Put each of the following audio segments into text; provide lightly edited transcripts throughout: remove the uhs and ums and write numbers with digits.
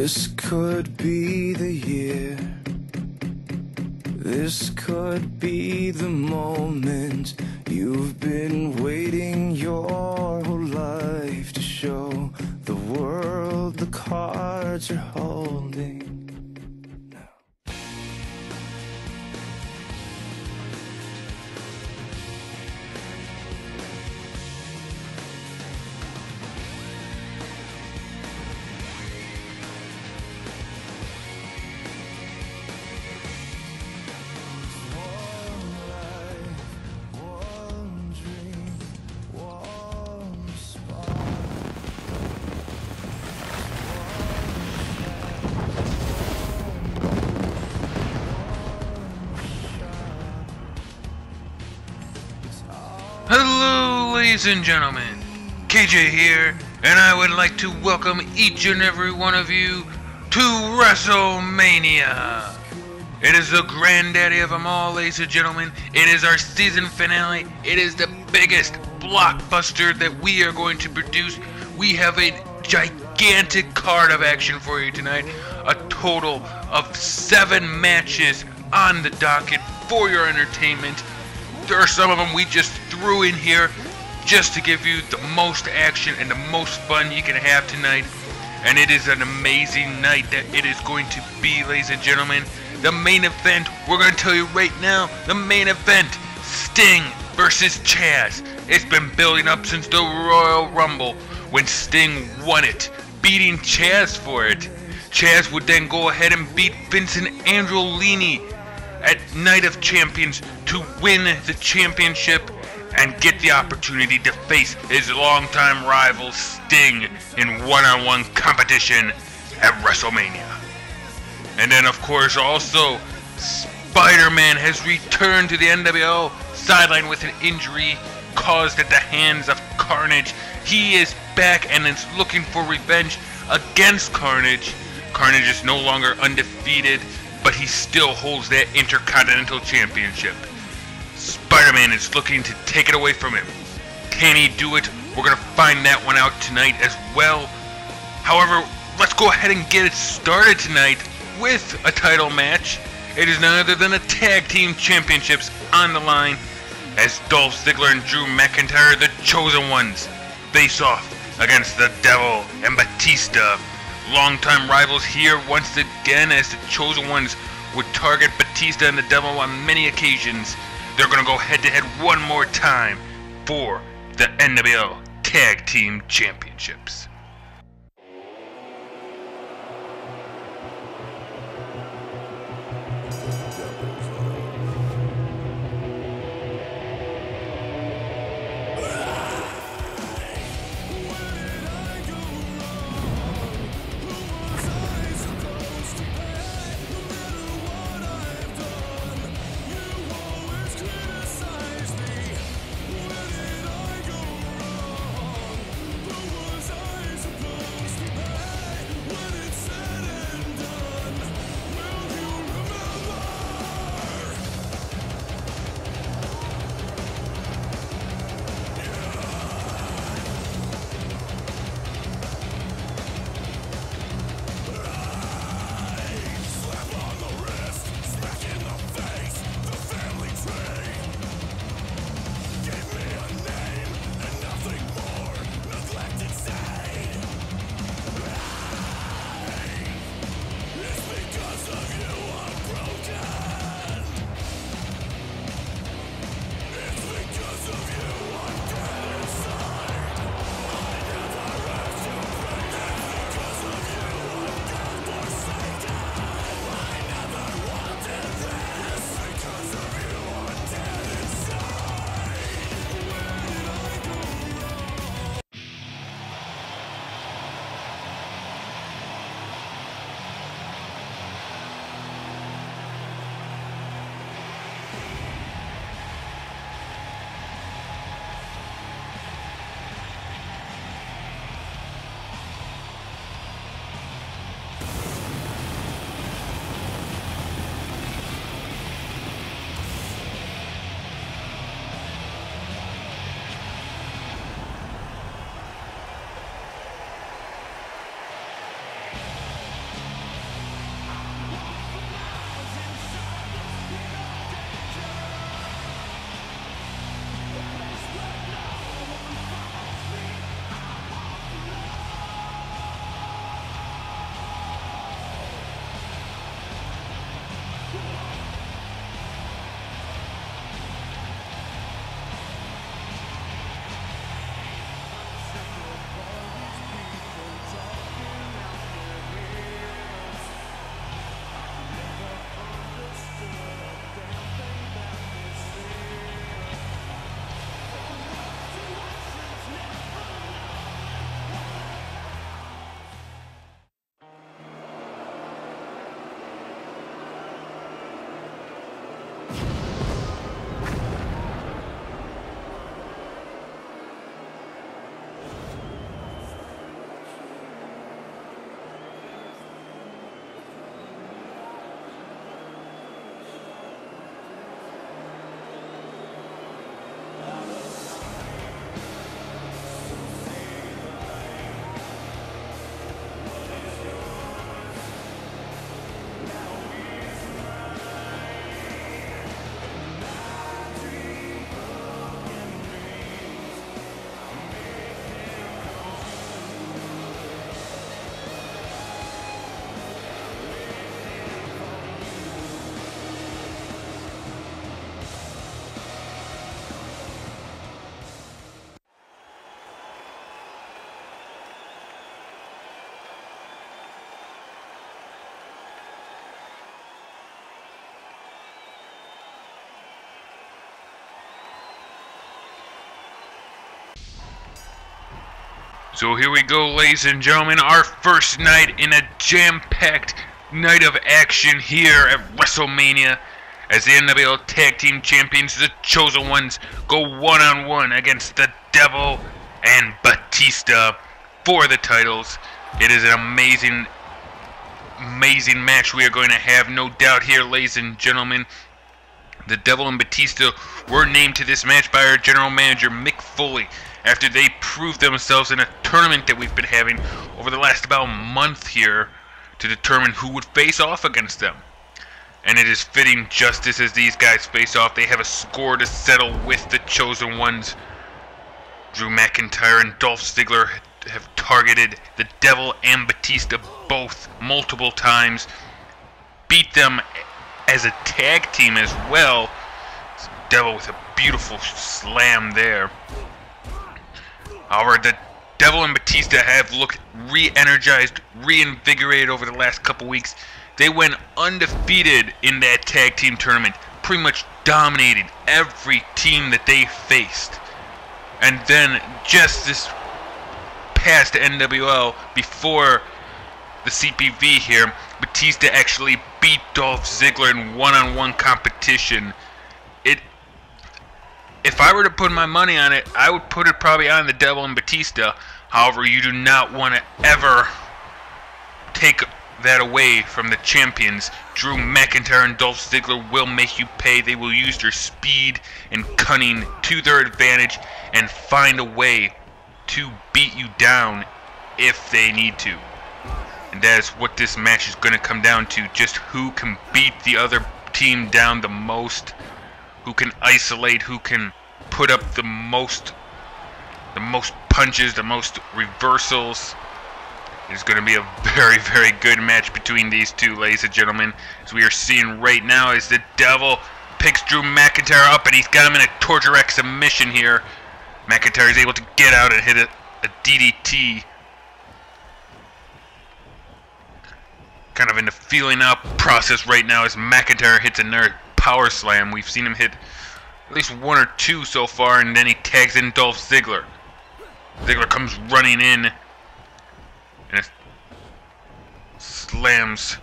This could be the year. This could be the moment you've been waiting your whole life to show the world the cards you're holding. Hello, ladies and gentlemen, KJ here, and I would like to welcome each and every one of you to WrestleMania. It is the granddaddy of them all, ladies and gentlemen. It is our season finale. It is the biggest blockbuster that we are going to produce. We have a gigantic card of action for you tonight. A total of 7 matches on the docket for your entertainment. There are some of them we just threw in here just to give you the most action and the most fun you can have tonight. And it is an amazing night that it is going to be, ladies and gentlemen. The main event, we're going to tell you right now, the main event, Sting versus Chaz. It's been building up since the Royal Rumble when Sting won it, beating Chaz for it. Chaz would then go ahead and beat Vincent Andolini at Night of Champions to win the championship and get the opportunity to face his longtime rival Sting in one-on-one competition at WrestleMania. And then of course also Spider-Man has returned to the NWL sideline with an injury caused at the hands of Carnage. He is back and is looking for revenge against Carnage. Carnage is no longer undefeated, but he still holds that Intercontinental Championship. Spider-Man is looking to take it away from him. Can he do it? We're going to find that one out tonight as well. However, let's go ahead and get it started tonight with a title match. It is none other than the Tag Team Championships on the line as Dolph Ziggler and Drew McIntyre, the Chosen Ones, face off against the Devil and Batista. Longtime rivals here once again, as the Chosen Ones would target Batista and the Devil on many occasions. They're going to go head-to-head one more time for the NWL Tag Team Championships. So here we go, ladies and gentlemen, our first night in a jam-packed night of action here at WrestleMania as the NWL Tag Team Champions, the Chosen Ones, go one-on-one against the Devil and Batista for the titles. It is an amazing match we are going to have, no doubt here, ladies and gentlemen. The Devil and Batista were named to this match by our general manager, Mick Foley, after they proved themselves in a tournament that we've been having over the last about month here to determine who would face off against them. And it is fitting justice as these guys face off. They have a score to settle with the Chosen Ones. Drew McIntyre and Dolph Ziggler have targeted the Devil and Batista both multiple times. Beat them as a tag team as well. Devil with a beautiful slam there. However, the Devil and Batista have looked re-energized, reinvigorated over the last couple weeks. They went undefeated in that tag team tournament, pretty much dominated every team that they faced. And then just this past NWL, before the CPV here, Batista actually beat Dolph Ziggler in one-on-one competition. If I were to put my money on it, I would put it probably on the Devil and Batista. However, you do not want to ever take that away from the champions. Drew McIntyre and Dolph Ziggler will make you pay. They will use their speed and cunning to their advantage and find a way to beat you down if they need to. And that is what this match is going to come down to. Just who can beat the other team down the most, who can isolate, who can put up the most punches, the most reversals. It's going to be a very, very good match between these two, ladies and gentlemen. As we are seeing right now, as the Devil picks Drew McIntyre up and he's got him in a Torture X submission here. McIntyre is able to get out and hit a DDT. Kind of in the feeling out process right now as McIntyre hits another power slam. We've seen him hit at least one or two so far, and then he tags in Dolph Ziggler. Ziggler comes running in and slams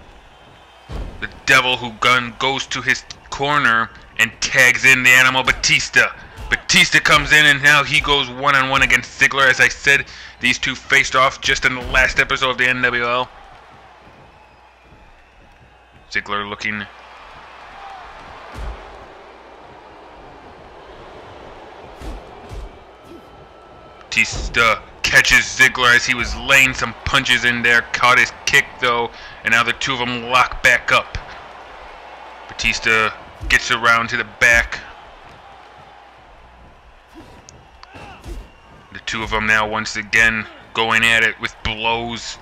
the Devil, who goes to his corner and tags in the Animal Batista. Batista comes in and now he goes one-on-one against Ziggler. As I said, these two faced off just in the last episode of the NWL. Ziggler looking Batista catches Ziggler as he was laying some punches in there, caught his kick though, and now the two of them lock back up. Batista gets around to the back. The two of them now once again going at it with blows.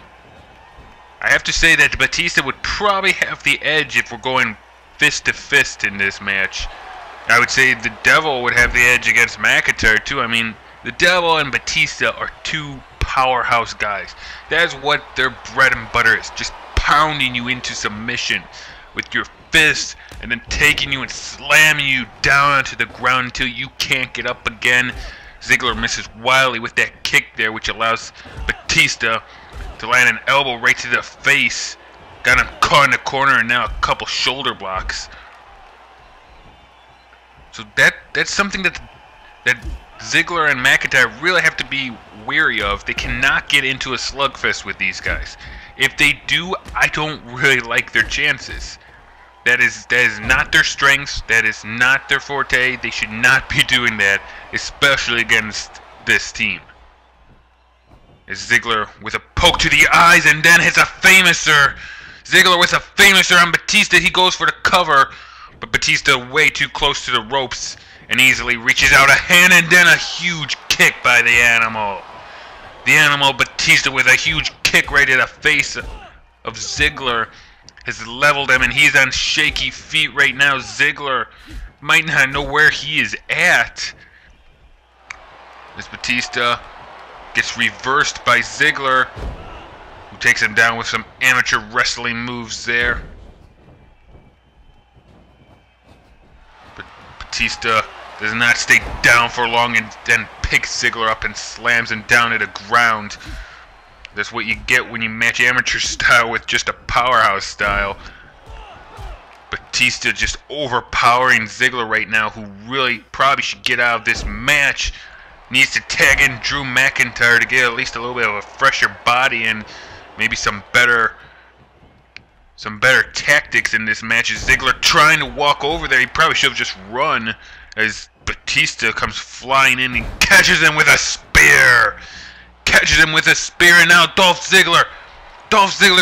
I have to say that Batista would probably have the edge if we're going fist to fist in this match. I would say the Devil would have the edge against McIntyre too. I mean, the Devil and Batista are two powerhouse guys. That's what their bread and butter is. Just pounding you into submission with your fists and then taking you and slamming you down onto the ground until you can't get up again. Ziggler misses wildly with that kick there, which allows Batista to land an elbow right to the face. Got him caught in the corner and now a couple shoulder blocks. So that's something that Ziggler and McIntyre really have to be wary of. They cannot get into a slugfest with these guys. If they do, I don't really like their chances. That is not their strengths. That is not their forte. They should not be doing that, especially against this team. As Ziggler with a poke to the eyes and then hits a famouser. Ziggler with a famouser on Batista. He goes for the cover, but Batista way too close to the ropes and easily reaches out a hand, and then a huge kick by the Animal. The Animal Batista with a huge kick right to the face of Ziggler has leveled him, and he's on shaky feet right now. Ziggler might not know where he is at. As Batista gets reversed by Ziggler, who takes him down with some amateur wrestling moves there. But Batista does not stay down for long and then picks Ziggler up and slams him down to the ground. That's what you get when you match amateur style with just a powerhouse style. Batista just overpowering Ziggler right now, who really probably should get out of this match. Needs to tag in Drew McIntyre to get at least a little bit of a fresher body and maybe some better tactics in this match. As Ziggler trying to walk over there, he probably should have just run, as Batista comes flying in and catches him with a spear. And now Dolph Ziggler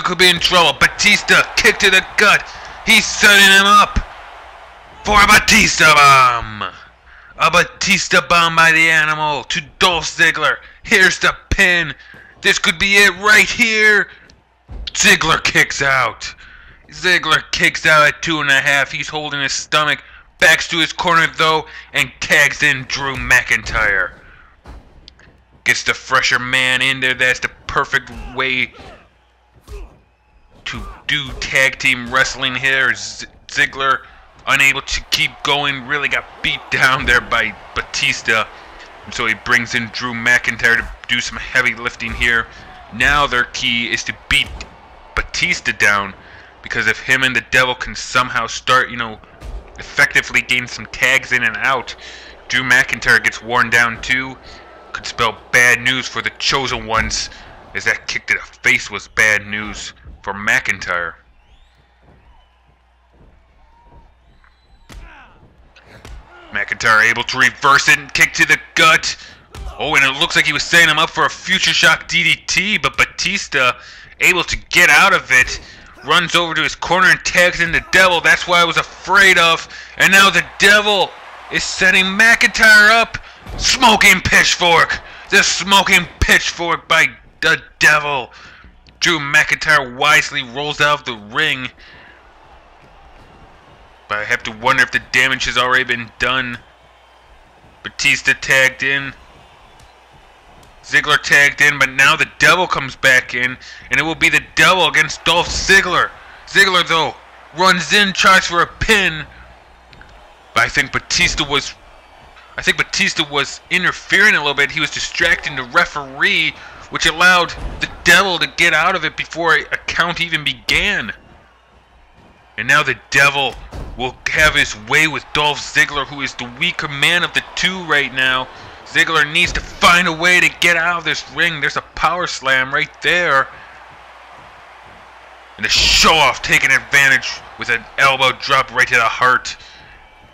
could be in trouble. Batista, kick to the gut. He's setting him up for a Batista bomb. A Batista bomb by the Animal to Dolph Ziggler. Here's the pin. This could be it right here. Ziggler kicks out. At 2.5. He's holding his stomach. Backs to his corner though and tags in Drew McIntyre. Gets the fresher man in there. That's the perfect way to do tag team wrestling here. Ziggler, unable to keep going, really got beat down there by Batista. And so he brings in Drew McIntyre to do some heavy lifting here. Now their key is to beat Batista down, because if him and the Devil can somehow start, effectively gain some tags in and out, Drew McIntyre gets worn down too. Could spell bad news for the Chosen Ones, as that kick to the face was bad news for McIntyre. McIntyre able to reverse it and kick to the gut. Oh, and it looks like he was setting him up for a future shock DDT, but Batista able to get out of it. Runs over to his corner and tags in the Devil. That's what I was afraid of. And now the Devil is setting McIntyre up. Smoking pitchfork. The smoking pitchfork by the Devil. Drew McIntyre wisely rolls out of the ring. But I have to wonder if the damage has already been done. Batista tagged in. Ziggler tagged in, but now the Devil comes back in, and it will be the Devil against Dolph Ziggler. Ziggler, though, runs in, tries for a pin, but I think Batista was interfering a little bit. He was distracting the referee, which allowed the Devil to get out of it before a count even began. And now the Devil will have his way with Dolph Ziggler, who is the weaker man of the two right now. Ziggler needs to find a way to get out of this ring. There's a power slam right there. And the show-off taking advantage with an elbow drop right to the heart.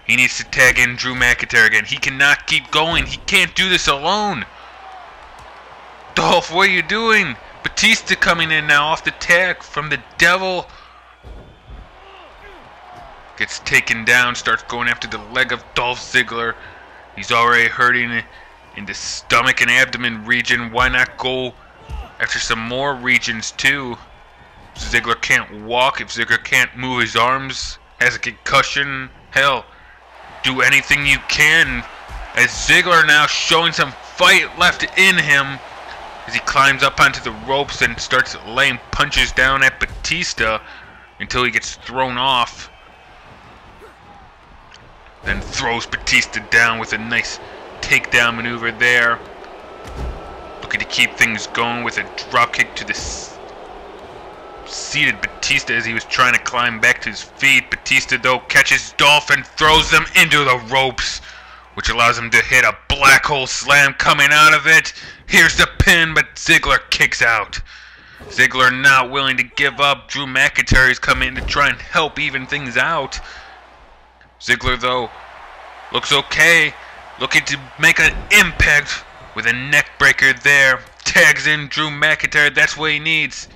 He needs to tag in Drew McIntyre again. He cannot keep going. He can't do this alone. Dolph, what are you doing? Batista coming in now off the tag from the Devil. Gets taken down, starts going after the leg of Dolph Ziggler. He's already hurting in the stomach and abdomen region. Why not go after some more regions too? Ziggler can't walk. If Ziggler can't move his arms, has a concussion, hell, do anything you can. As Ziggler now showing some fight left in him, as he climbs up onto the ropes and starts laying punches down at Batista until he gets thrown off. Then throws Batista down with a nice takedown maneuver there. Looking to keep things going with a dropkick to the seated Batista as he was trying to climb back to his feet. Batista, though, catches Dolph and throws them into the ropes, which allows him to hit a black hole slam coming out of it. Here's the pin, but Ziggler kicks out. Ziggler not willing to give up. Drew McIntyre is coming in to try and help even things out. Ziggler, though, looks okay. Looking to make an impact with a neck breaker there. Tags in Drew McIntyre. That's what he needs.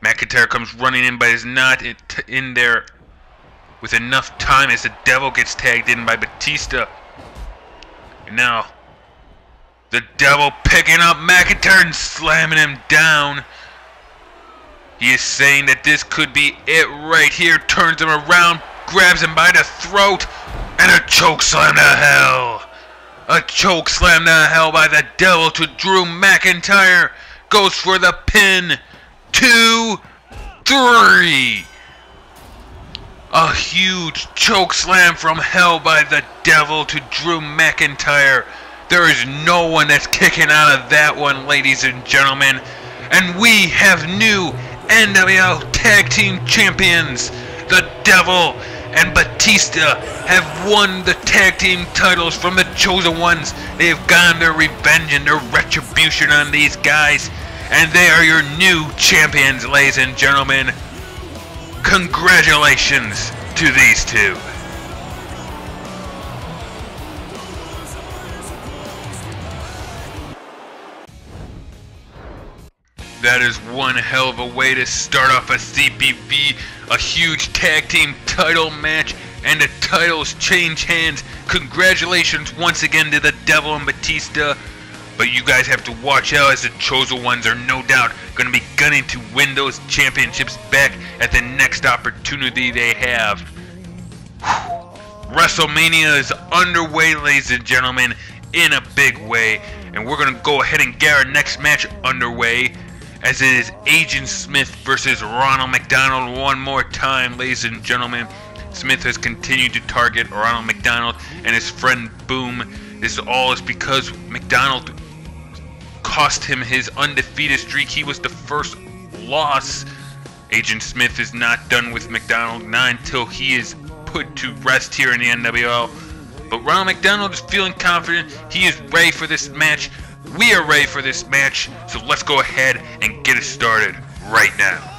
McIntyre comes running in, but is not in there with enough time as the Devil gets tagged in by Batista. And now, the Devil picking up McIntyre and slamming him down. He is saying that this could be it right here. Turns him around, grabs him by the throat, and a choke slam to hell. A choke slam to hell by the Devil to Drew McIntyre. Goes for the pin. 2, 3. A huge choke slam from hell by the Devil to Drew McIntyre. There is no one that's kicking out of that one, ladies and gentlemen. And we have new NWL Tag Team Champions. The Devil and Batista have won the tag team titles from the Chosen Ones. They have gotten their revenge and their retribution on these guys. And they are your new champions, ladies and gentlemen. Congratulations to these two. That is one hell of a way to start off a CPV, a huge tag team title match, and the titles change hands. Congratulations once again to the Devil and Batista. But you guys have to watch out, as the Chosen Ones are no doubt going to be gunning to win those championships back at the next opportunity they have. WrestleMania is underway, ladies and gentlemen, in a big way. And we're going to go ahead and get our next match underway, as it is Agent Smith versus Ronald McDonald one more time, ladies and gentlemen. Smith has continued to target Ronald McDonald and his friend Boom. This all is because McDonald cost him his undefeated streak. He was the first loss. Agent Smith is not done with McDonald, not until he is put to rest here in the NWL. But Ronald McDonald is feeling confident. He is ready for this match. We are ready for this match, so let's go ahead and get it started right now.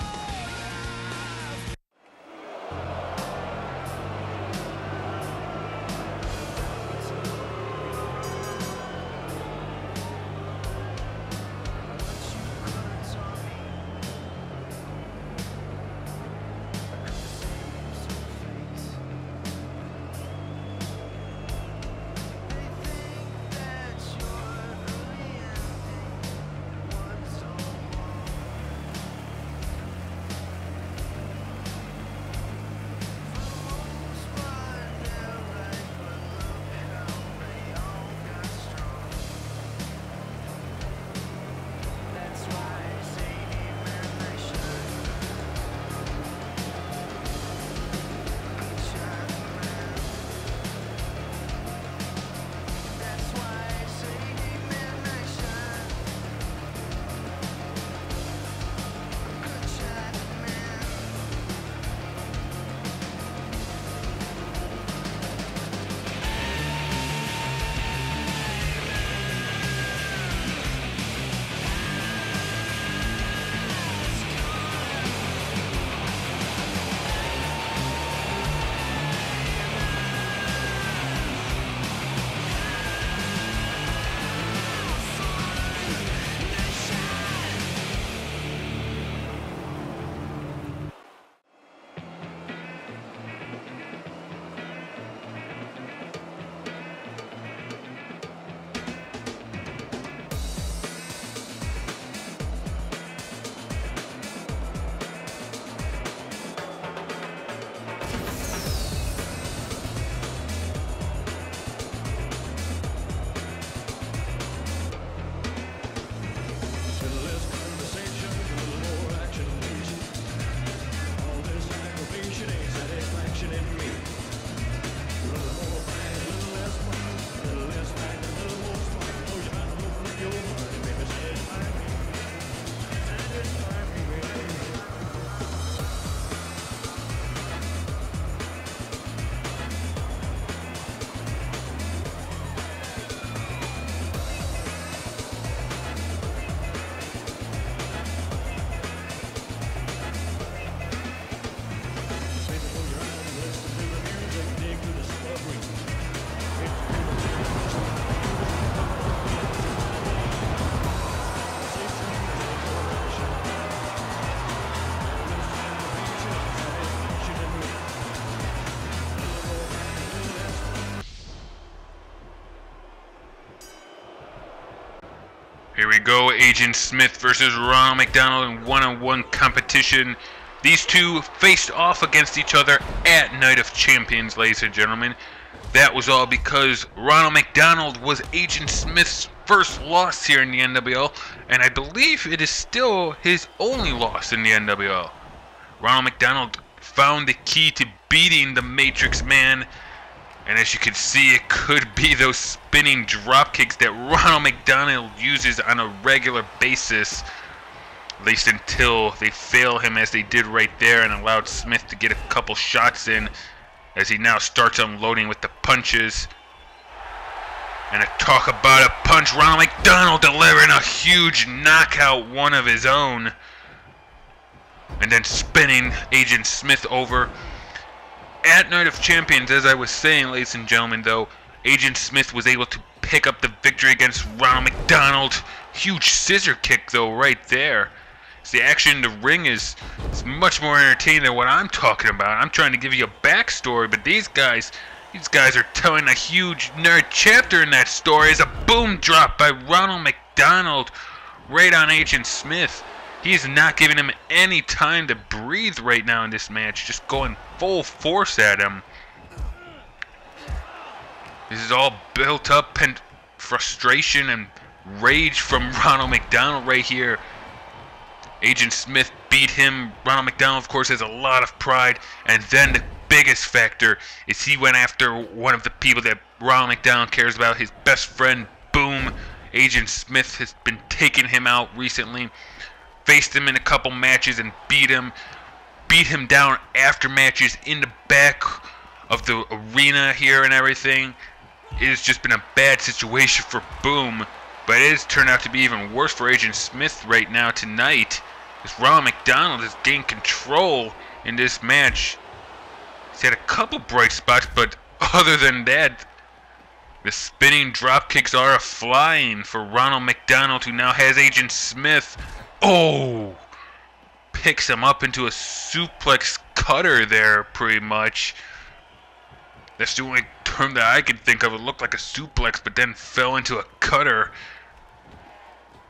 Here we go, Agent Smith versus Ronald McDonald in one-on-one competition. These two faced off against each other at Night of Champions, ladies and gentlemen. That was all because Ronald McDonald was Agent Smith's first loss here in the NWL, and I believe it is still his only loss in the NWL. Ronald McDonald found the key to beating the Matrix Man And as you can see, it could be those spinning drop kicks that Ronald McDonald uses on a regular basis. At least until they fail him as they did right there and allowed Smith to get a couple shots in as he now starts unloading with the punches. And a talk about a punch, Ronald McDonald delivering a huge knockout, one of his own. And then spinning Agent Smith over. At Night of Champions, as I was saying, ladies and gentlemen, though, Agent Smith was able to pick up the victory against Ronald McDonald. Huge scissor kick, though, right there. The action in the ring is much more entertaining than what I'm talking about. I'm trying to give you a backstory, but these guys are telling a huge nerd chapter in that story. Is a boom drop by Ronald McDonald right on Agent Smith. He's not giving him any time to breathe right now in this match, just going full force at him. This is all built up and frustration and rage from Ronald McDonald right here. Agent Smith beat him. Ronald McDonald, of course, has a lot of pride. And then the biggest factor is he went after one of the people that Ronald McDonald cares about, his best friend, Boom. Agent Smith has been taking him out recently. Faced him in a couple matches and beat him down after matches in the back of the arena here and everything. It has just been a bad situation for Boom, but it has turned out to be even worse for Agent Smith right now tonight, as Ronald McDonald has gained control in this match. He's had a couple bright spots, but other than that, the spinning drop kicks are flying for Ronald McDonald, who now has Agent Smith. Oh! Picks him up into a suplex cutter there, pretty much. That's the only term that I can think of. It looked like a suplex, but then fell into a cutter.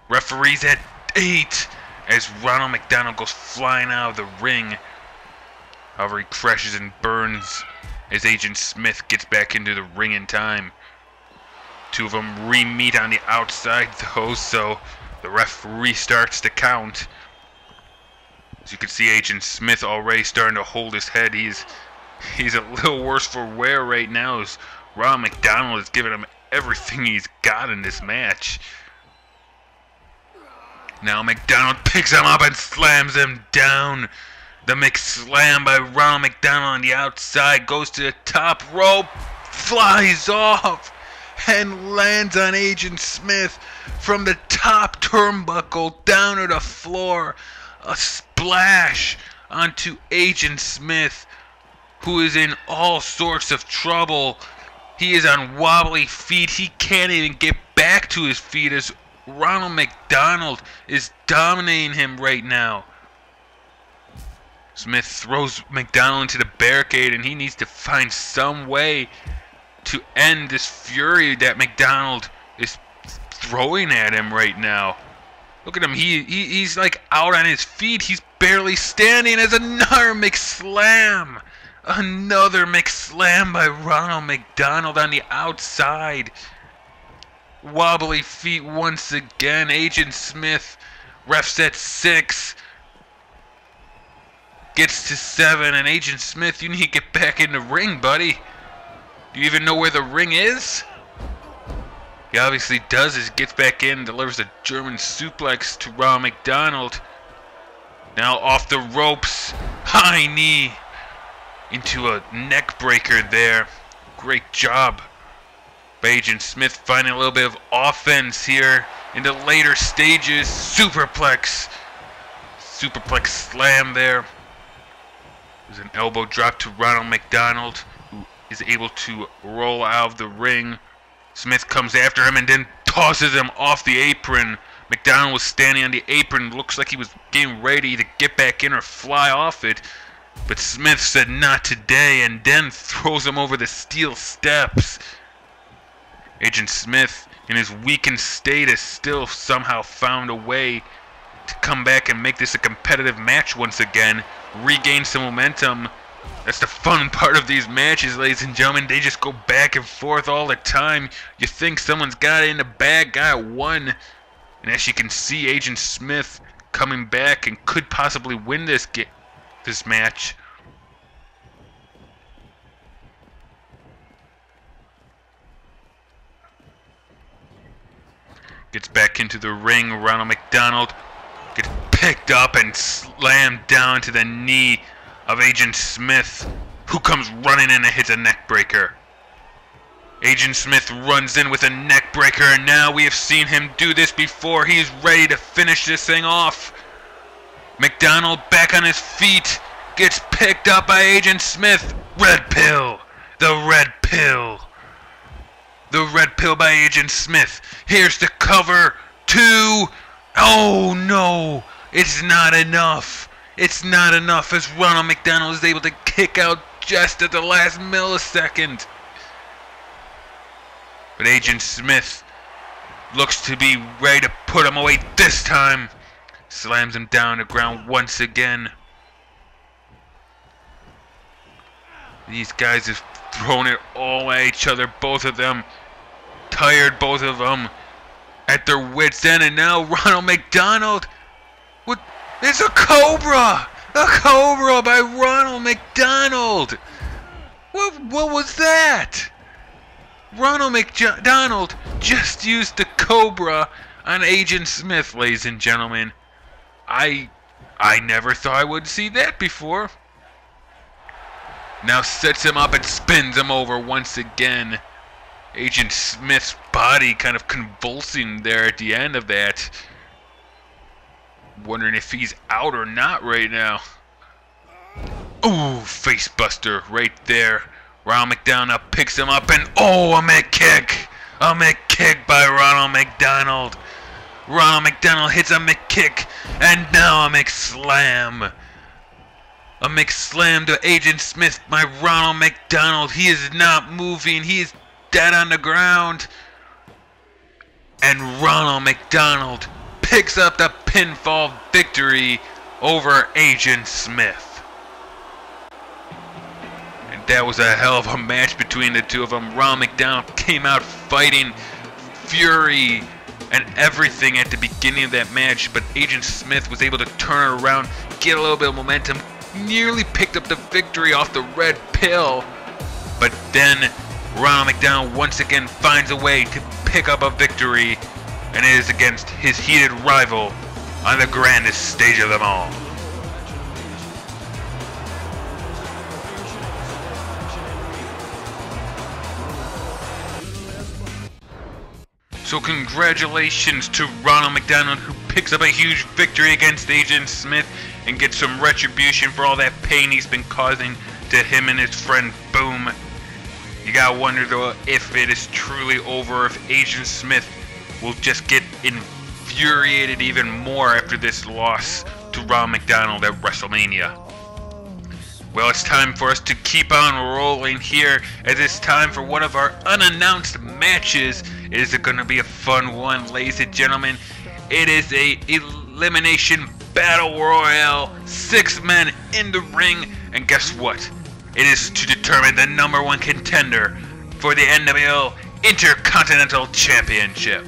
Referee's at 8 as Ronald McDonald goes flying out of the ring. However, he crashes and burns as Agent Smith gets back into the ring in time. Two of them re-meet on the outside, though, so the referee starts to count. As you can see, Agent Smith already starting to hold his head. He's a little worse for wear right now, as Ronald McDonald is giving him everything he's got in this match. Now McDonald picks him up and slams him down. The McSlam by Ronald McDonald on the outside goes to the top rope, flies off, and lands on Agent Smith from the top turnbuckle down to the floor. A splash onto Agent Smith, who is in all sorts of trouble. He is on wobbly feet. He can't even get back to his feet as Ronald McDonald is dominating him right now. Smith throws McDonald into the barricade, and he needs to find some way to end this fury that McDonald is throwing at him right now. Look at him. He's like out on his feet. He's barely standing as another McSlam. Another McSlam by Ronald McDonald on the outside. Wobbly feet once again. Agent Smith, refs at 6. Gets to 7, and Agent Smith, you need to get back in the ring, buddy. Do you even know where the ring is? He obviously does as he gets back in, delivers a German suplex to Ronald McDonald. Now off the ropes, high knee into a neck breaker there. Great job by Agent Smith, finding a little bit of offense here in the later stages. Superplex slam there. There's an elbow drop to Ronald McDonald, who is able to roll out of the ring. Smith comes after him and then tosses him off the apron. McDonald was standing on the apron. Looks like he was getting ready to get back in or fly off it. But Smith said not today, and then throws him over the steel steps. Agent Smith, in his weakened state, has still somehow found a way to come back and make this a competitive match once again. Regain some momentum. That's the fun part of these matches, ladies and gentlemen. They just go back and forth all the time. You think someone's got it in the bag, got one. And as you can see, Agent Smith coming back and could possibly win this match. Gets back into the ring. Ronald McDonald gets picked up and slammed down to the knee of Agent Smith, who comes running in and hits a neck breaker. Agent Smith runs in with a neck breaker, and now we have seen him do this before. He's ready to finish this thing off. McDonald back on his feet, gets picked up by Agent Smith. Red pill. The red pill. The red pill by Agent Smith. Here's the cover. 2. Oh no. It's not enough. It's not enough as Ronald McDonald is able to kick out just at the last millisecond. But Agent Smith looks to be ready to put him away this time. Slams him down to the ground once again. These guys have thrown it all at each other, both of them. Tired, both of them. At their wits' end, and now Ronald McDonald. What? It's a Cobra! A Cobra by Ronald McDonald! What was that? Ronald McDonald just used the Cobra on Agent Smith, ladies and gentlemen. I never thought I would see that before. Now sets him up and spins him over once again. Agent Smith's body kind of convulsing there at the end of that. Wondering if he's out or not right now. Ooh, facebuster right there. Ronald McDonald picks him up and a mid kick. A mid kick by Ronald McDonald. Ronald McDonald hits a mid kick and now a mid slam. A mid slam to Agent Smith by Ronald McDonald. He is not moving. He is dead on the ground. And Ronald McDonald picks up the pinfall victory over Agent Smith. And that was a hell of a match between the two of them. Ronald McDonald came out fighting fury and everything at the beginning of that match, but Agent Smith was able to turn it around, get a little bit of momentum, nearly picked up the victory off the red pill. But then Ronald McDonald once again finds a way to pick up a victory, and it is against his heated rival on the grandest stage of them all. So congratulations to Ronald McDonald, who picks up a huge victory against Agent Smith and gets some retribution for all that pain he's been causing to him and his friend Boom. You gotta wonder though if it is truly over, if Agent Smith will just get infuriated even more after this loss to Ronald McDonald at WrestleMania. Well, it's time for us to keep on rolling here, as it's time for one of our unannounced matches. It is going to be a fun one, ladies and gentlemen. It is a elimination battle royale, 6 men in the ring, and guess what? It is to determine the #1 contender for the NWL Intercontinental Championship.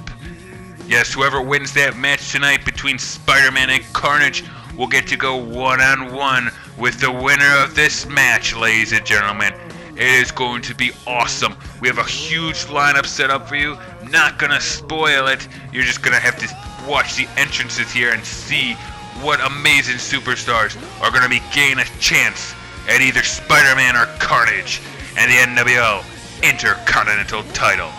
Yes, whoever wins that match tonight between Spider-Man and Carnage will get to go one-on-one with the winner of this match, ladies and gentlemen. It is going to be awesome. We have a huge lineup set up for you. Not gonna spoil it. You're just gonna have to watch the entrances here and see what amazing superstars are gonna be gaining a chance at either Spider-Man or Carnage and the NWL Intercontinental title.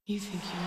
You think you know?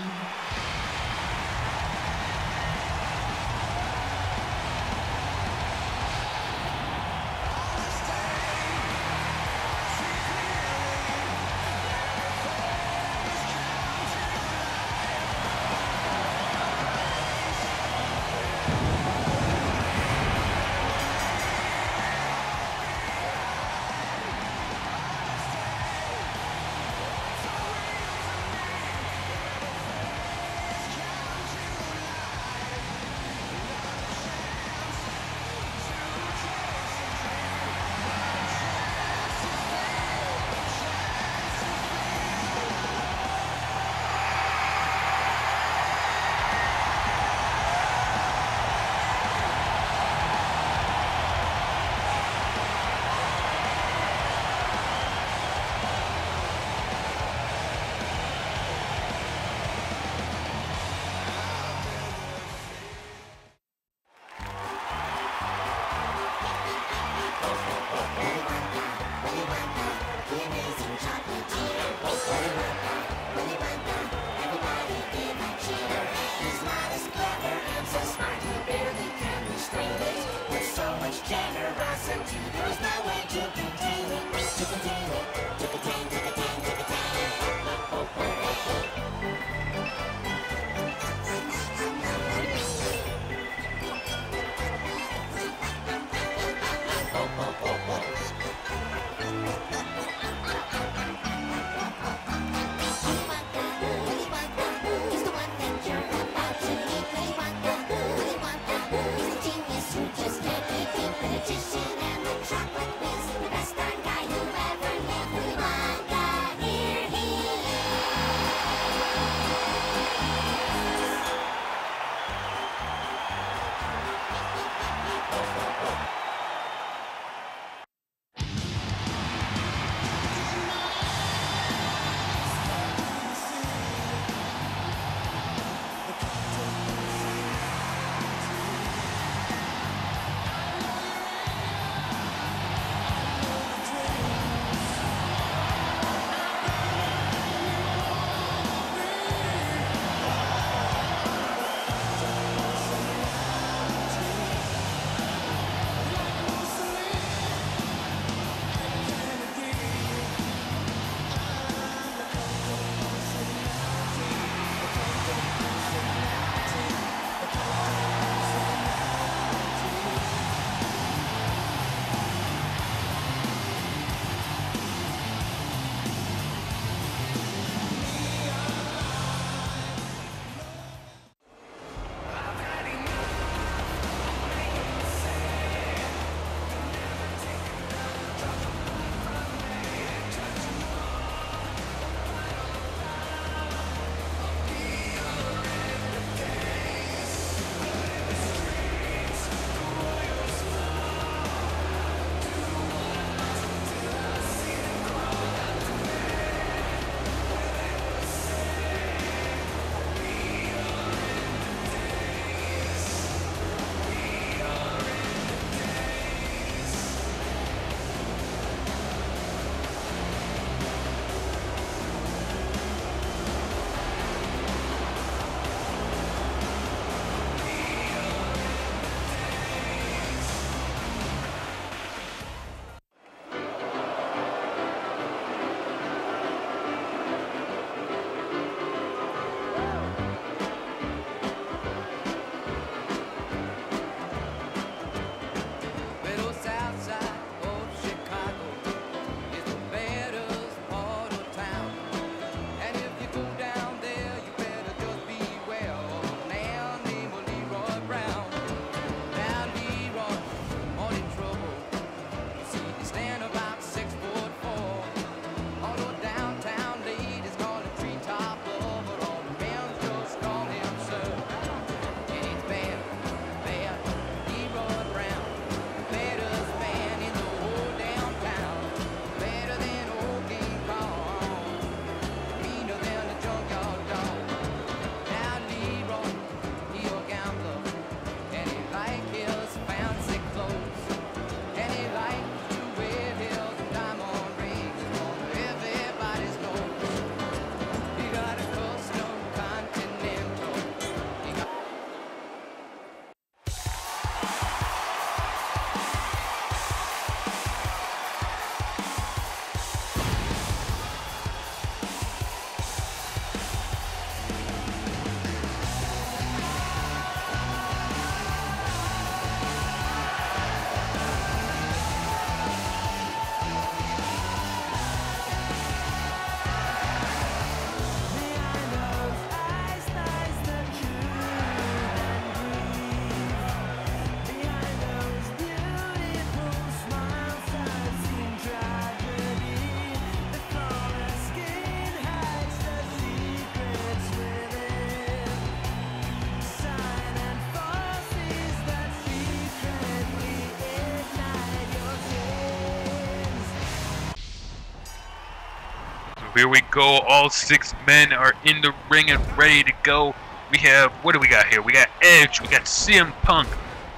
Here we go. All 6 men are in the ring and ready to go. We have, what do we got here? We got Edge, we got CM Punk,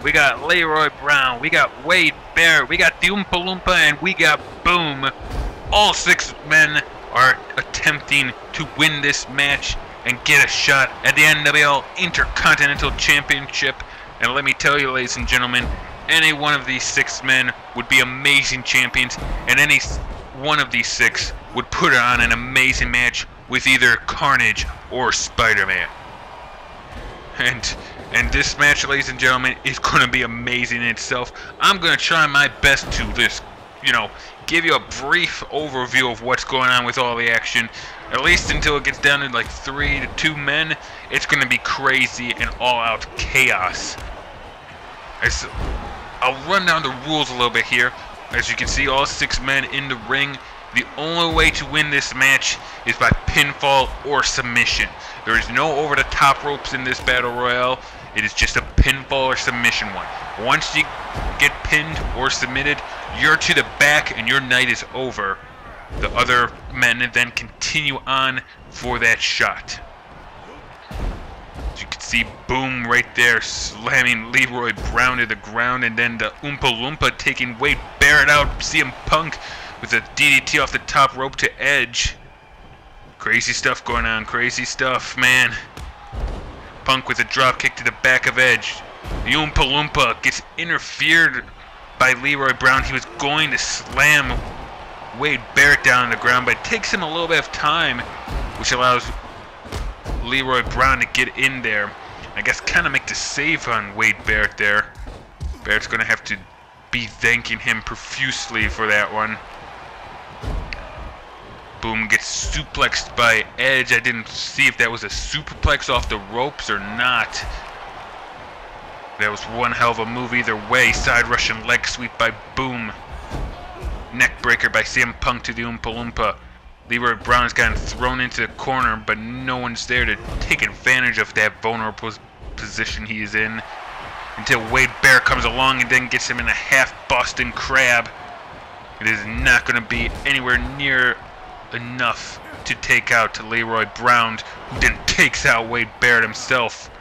we got Leroy Brown, we got Wade Barrett, we got the Oompa Loompa, and we got Boom. All 6 men are attempting to win this match and get a shot at the NWL Intercontinental Championship. And let me tell you, ladies and gentlemen, any one of these 6 men would be amazing champions, and any one of these 6 would put on an amazing match with either Carnage or Spider-Man. And this match, ladies and gentlemen, is going to be amazing in itself. I'm going to try my best to just, give you a brief overview of what's going on with all the action. At least until it gets down to like 3 to 2 men, it's going to be crazy and all-out chaos. I'll run down the rules a little bit here. As you can see, all 6 men in the ring. The only way to win this match is by pinfall or submission. There is no over-the-top ropes in this battle royale. It is just a pinfall or submission one. Once you get pinned or submitted, you're to the back and your night is over. The other men then continue on for that shot. As you can see, Boom right there slamming Leroy Brown to the ground, and then the Oompa Loompa taking Wade Barrett out. CM Punk with a DDT off the top rope to Edge. Crazy stuff going on, crazy stuff, man. Punk with a drop kick to the back of Edge. The Oompa Loompa gets interfered by Leroy Brown. He was going to slam Wade Barrett down on the ground, but it takes him a little bit of time, which allows Leroy Brown to get in there. I guess kind of make the save on Wade Barrett there. Barrett's going to have to be thanking him profusely for that one. Boom gets suplexed by Edge. I didn't see if that was a superplex off the ropes or not. That was one hell of a move either way. Side Russian leg sweep by Boom. Neckbreaker by CM Punk to the Oompa Loompa. Leroy Brown has gotten thrown into the corner, but no one's there to take advantage of that vulnerable position he is in. Until Wade Barrett comes along and then gets him in a half Boston Crab. It is not going to be anywhere near enough to take out Leroy Brown, who then takes out Wade Barrett himself.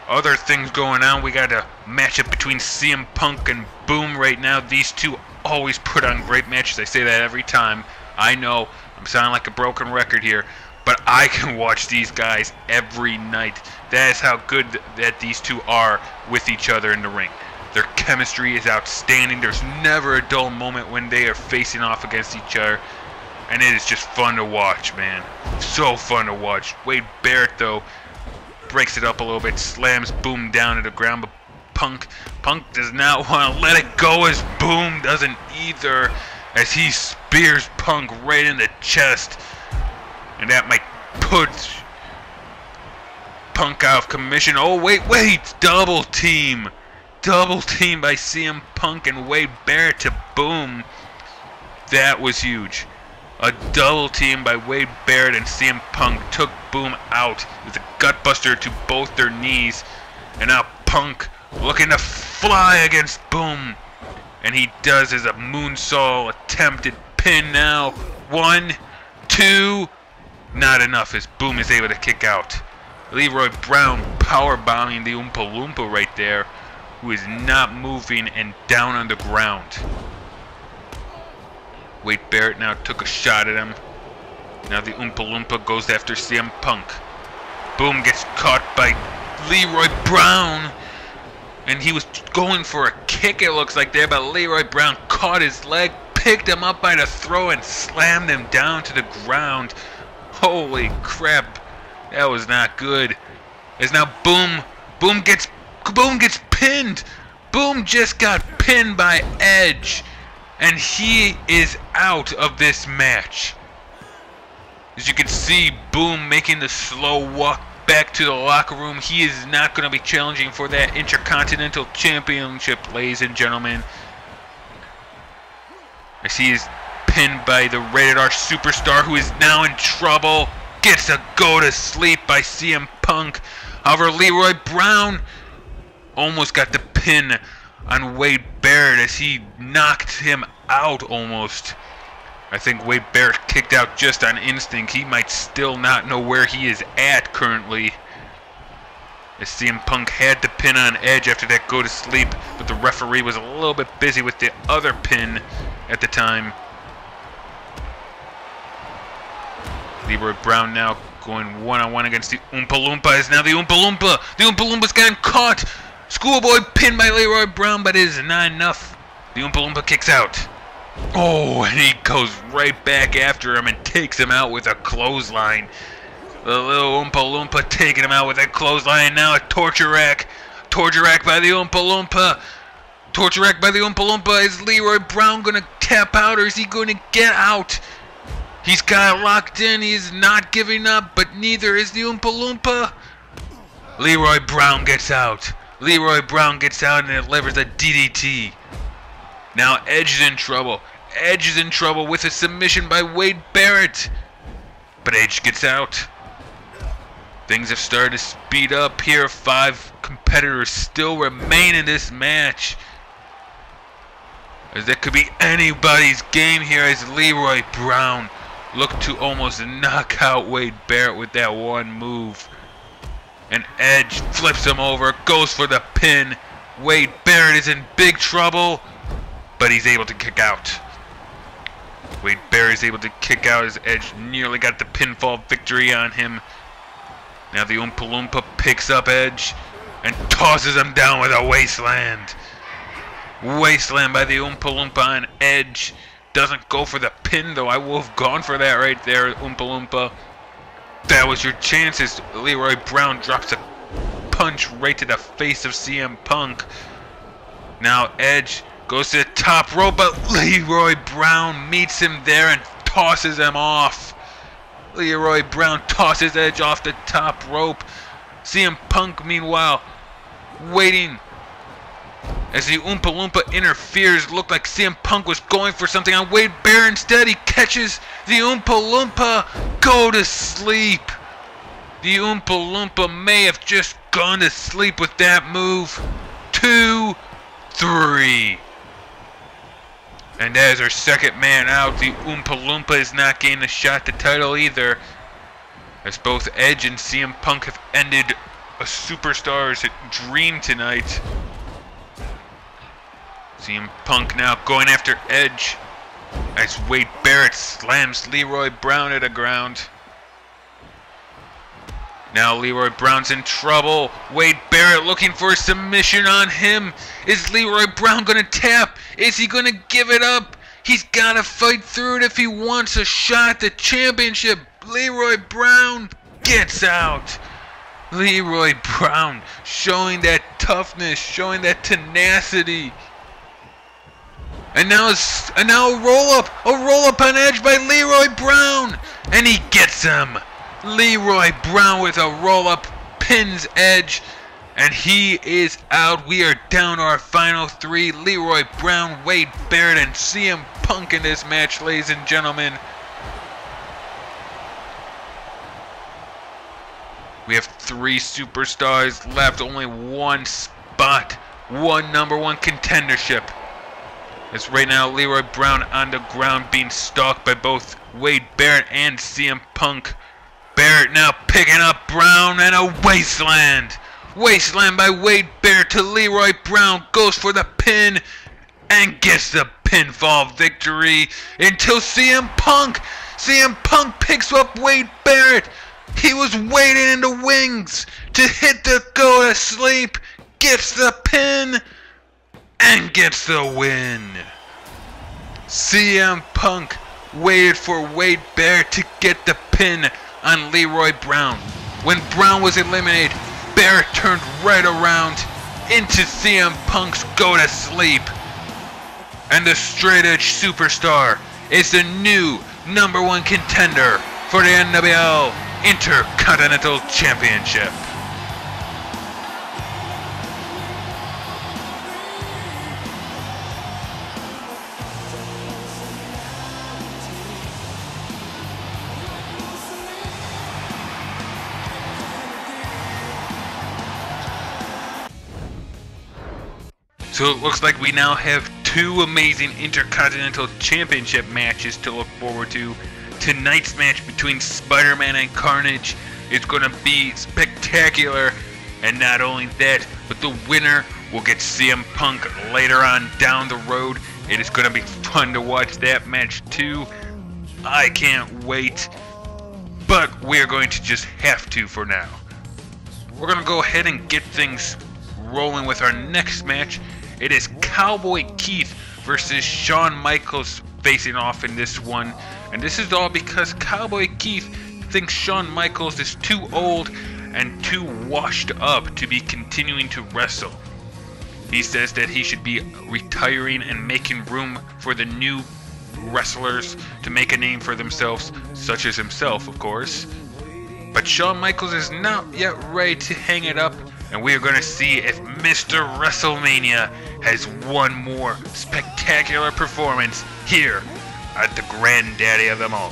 Other things going on, we got a matchup between CM Punk and Boom right now. These two always put on great matches. I say that every time. I know I'm sounding like a broken record here, but I can watch these guys every night. That is how good that these two are with each other in the ring. Their chemistry is outstanding. There's never a dull moment when they are facing off against each other. And it is just fun to watch, man. So fun to watch. Wade Barrett, though, breaks it up a little bit, slams Boom down to the ground, but Punk does not want to let it go, as Boom doesn't either, as he spears Punk right in the chest. And that might put Punk out of commission. Oh, wait, double team. Double team by CM Punk and Wade Barrett to Boom. That was huge. A double team by Wade Barrett and CM Punk took Boom out with a gutbuster to both their knees. And now Punk looking to fly against Boom. And he does as a moonsault attempted pin now. 1, 2. Not enough as Boom is able to kick out. Leroy Brown powerbombing the Oompa Loompa right there, who is not moving and down on the ground. Wade Barrett now took a shot at him. Now the Oompa Loompa goes after CM Punk. Boom gets caught by Leroy Brown. And he was going for a kick, it looks like there, but Leroy Brown caught his leg, picked him up by the throat, and slammed him down to the ground. Holy crap. That was not good. As now Boom gets pinned. Boom just got pinned by Edge. And he is out of this match. As you can see, Boom making the slow walk back to the locker room. He is not going to be challenging for that Intercontinental Championship, ladies and gentlemen. As he is pinned by the Rated R Superstar, who is now in trouble. Gets a go to sleep by CM Punk. However, Leroy Brown almost got the pin on Wade Barrett as he knocked him out almost. I think Wade Barrett kicked out just on instinct. He might still not know where he is at currently, as CM Punk had the pin on Edge after that go to sleep, but the referee was a little bit busy with the other pin at the time. Leroy Brown now going one-on-one against the Oompa Loompa, as now the Oompa Loompa. The Oompa Loompa's gotten caught. Schoolboy pinned by Leroy Brown, but it is not enough. The Oompa Loompa kicks out. Oh, and he goes right back after him and takes him out with a clothesline. The little Oompa Loompa taking him out with a clothesline. Now a torture rack. Torture rack by the Oompa Loompa. Torture rack by the Oompa Loompa. Is Leroy Brown going to tap out, or is he going to get out? He's got it locked in. He's not giving up, but neither is the Oompa Loompa. Leroy Brown gets out. Leroy Brown gets out and delivers a DDT. Now Edge is in trouble. Edge is in trouble with a submission by Wade Barrett. But Edge gets out. Things have started to speed up here. 5 competitors still remain in this match. As that could be anybody's game here as Leroy Brown looked to almost knock out Wade Barrett with that one move. And Edge flips him over, goes for the pin. Wade Barrett is in big trouble, but he's able to kick out. Wade Barrett is able to kick out as Edge nearly got the pinfall victory on him. Now the Oompa Loompa picks up Edge and tosses him down with a wasteland. Wasteland by the Oompa Loompa on Edge. Doesn't go for the pin, though. I would have gone for that right there, Oompa Loompa. That was your chances. Leroy Brown drops a punch right to the face of CM Punk. Now Edge goes to the top rope, but Leroy Brown meets him there and tosses him off. Leroy Brown tosses Edge off the top rope. CM Punk, meanwhile, waiting as the Oompa Loompa interferes. Looked like CM Punk was going for something on Wade Barrett. Instead, he catches the Oompa Loompa. Go to sleep. The Oompa Loompa may have just gone to sleep with that move. 2, 3. And as our second man out, the Oompa Loompa is not getting a shot at the title either, as both Edge and CM Punk have ended a superstar's dream tonight. CM Punk now going after Edge as Wade Barrett slams Leroy Brown to the ground. Now Leroy Brown's in trouble. Wade Barrett looking for a submission on him. Is Leroy Brown going to tap? Is he going to give it up? He's got to fight through it if he wants a shot at the championship. Leroy Brown gets out. Leroy Brown showing that toughness, showing that tenacity. And now a roll up on Edge by Leroy Brown, and he gets him. Leroy Brown with a roll up pins Edge, and he is out. We are down to our final 3: Leroy Brown, Wade Barrett, and CM Punk in this match, ladies and gentlemen. We have 3 superstars left, only 1 spot, 1 #1 contendership. As right now, Leroy Brown on the ground being stalked by both Wade Barrett and CM Punk. Barrett now picking up Brown, and a wasteland. Wasteland by Wade Barrett to Leroy Brown. Goes for the pin and gets the pinfall victory until CM Punk. CM Punk picks up Wade Barrett. He was waiting in the wings to hit the go to sleep. Gets the pin and gets the win. CM Punk waited for Wade Barrett to get the pin on Leroy Brown. When Brown was eliminated, Barrett turned right around into CM Punk's go to sleep. And the straight edge superstar is the new #1 contender for the NWL Intercontinental Championship. So it looks like we now have 2 amazing Intercontinental Championship matches to look forward to. Tonight's match between Spider-Man and Carnage is going to be spectacular. And not only that, but the winner will get CM Punk later on down the road. It is going to be fun to watch that match too. I can't wait. But we're going to just have to for now. We're going to go ahead and get things rolling with our next match. It is Cowboy Keith versus Shawn Michaels facing off in this one. And this is all because Cowboy Keith thinks Shawn Michaels is too old and too washed up to be continuing to wrestle. He says that he should be retiring and making room for the new wrestlers to make a name for themselves, such as himself, of course. But Shawn Michaels is not yet ready to hang it up, and we are going to see if Mr. WrestleMania has one more spectacular performance here at the granddaddy of them all.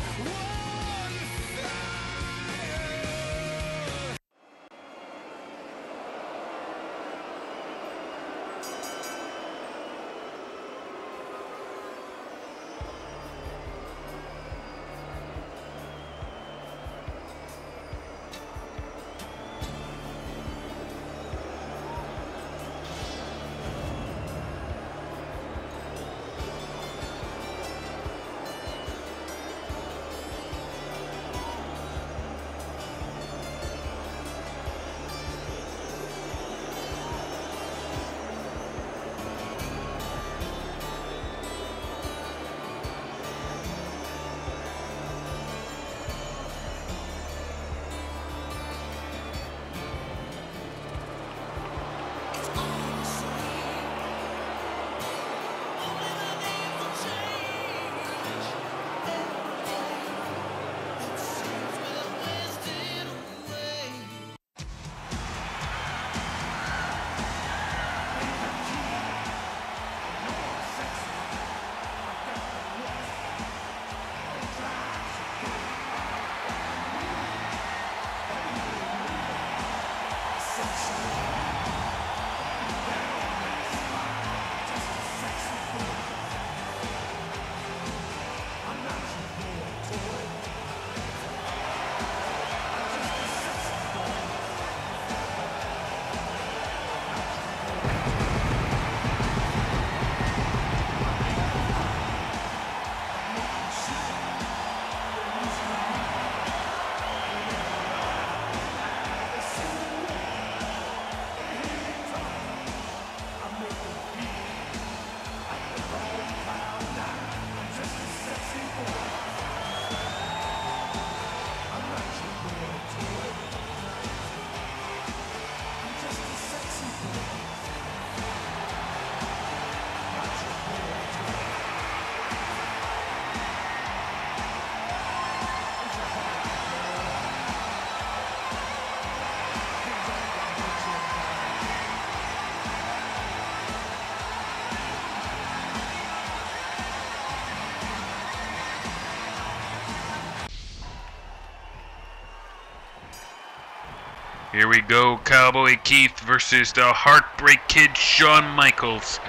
Here we go, Cowboy Keith versus the Heartbreak Kid, Shawn Michaels.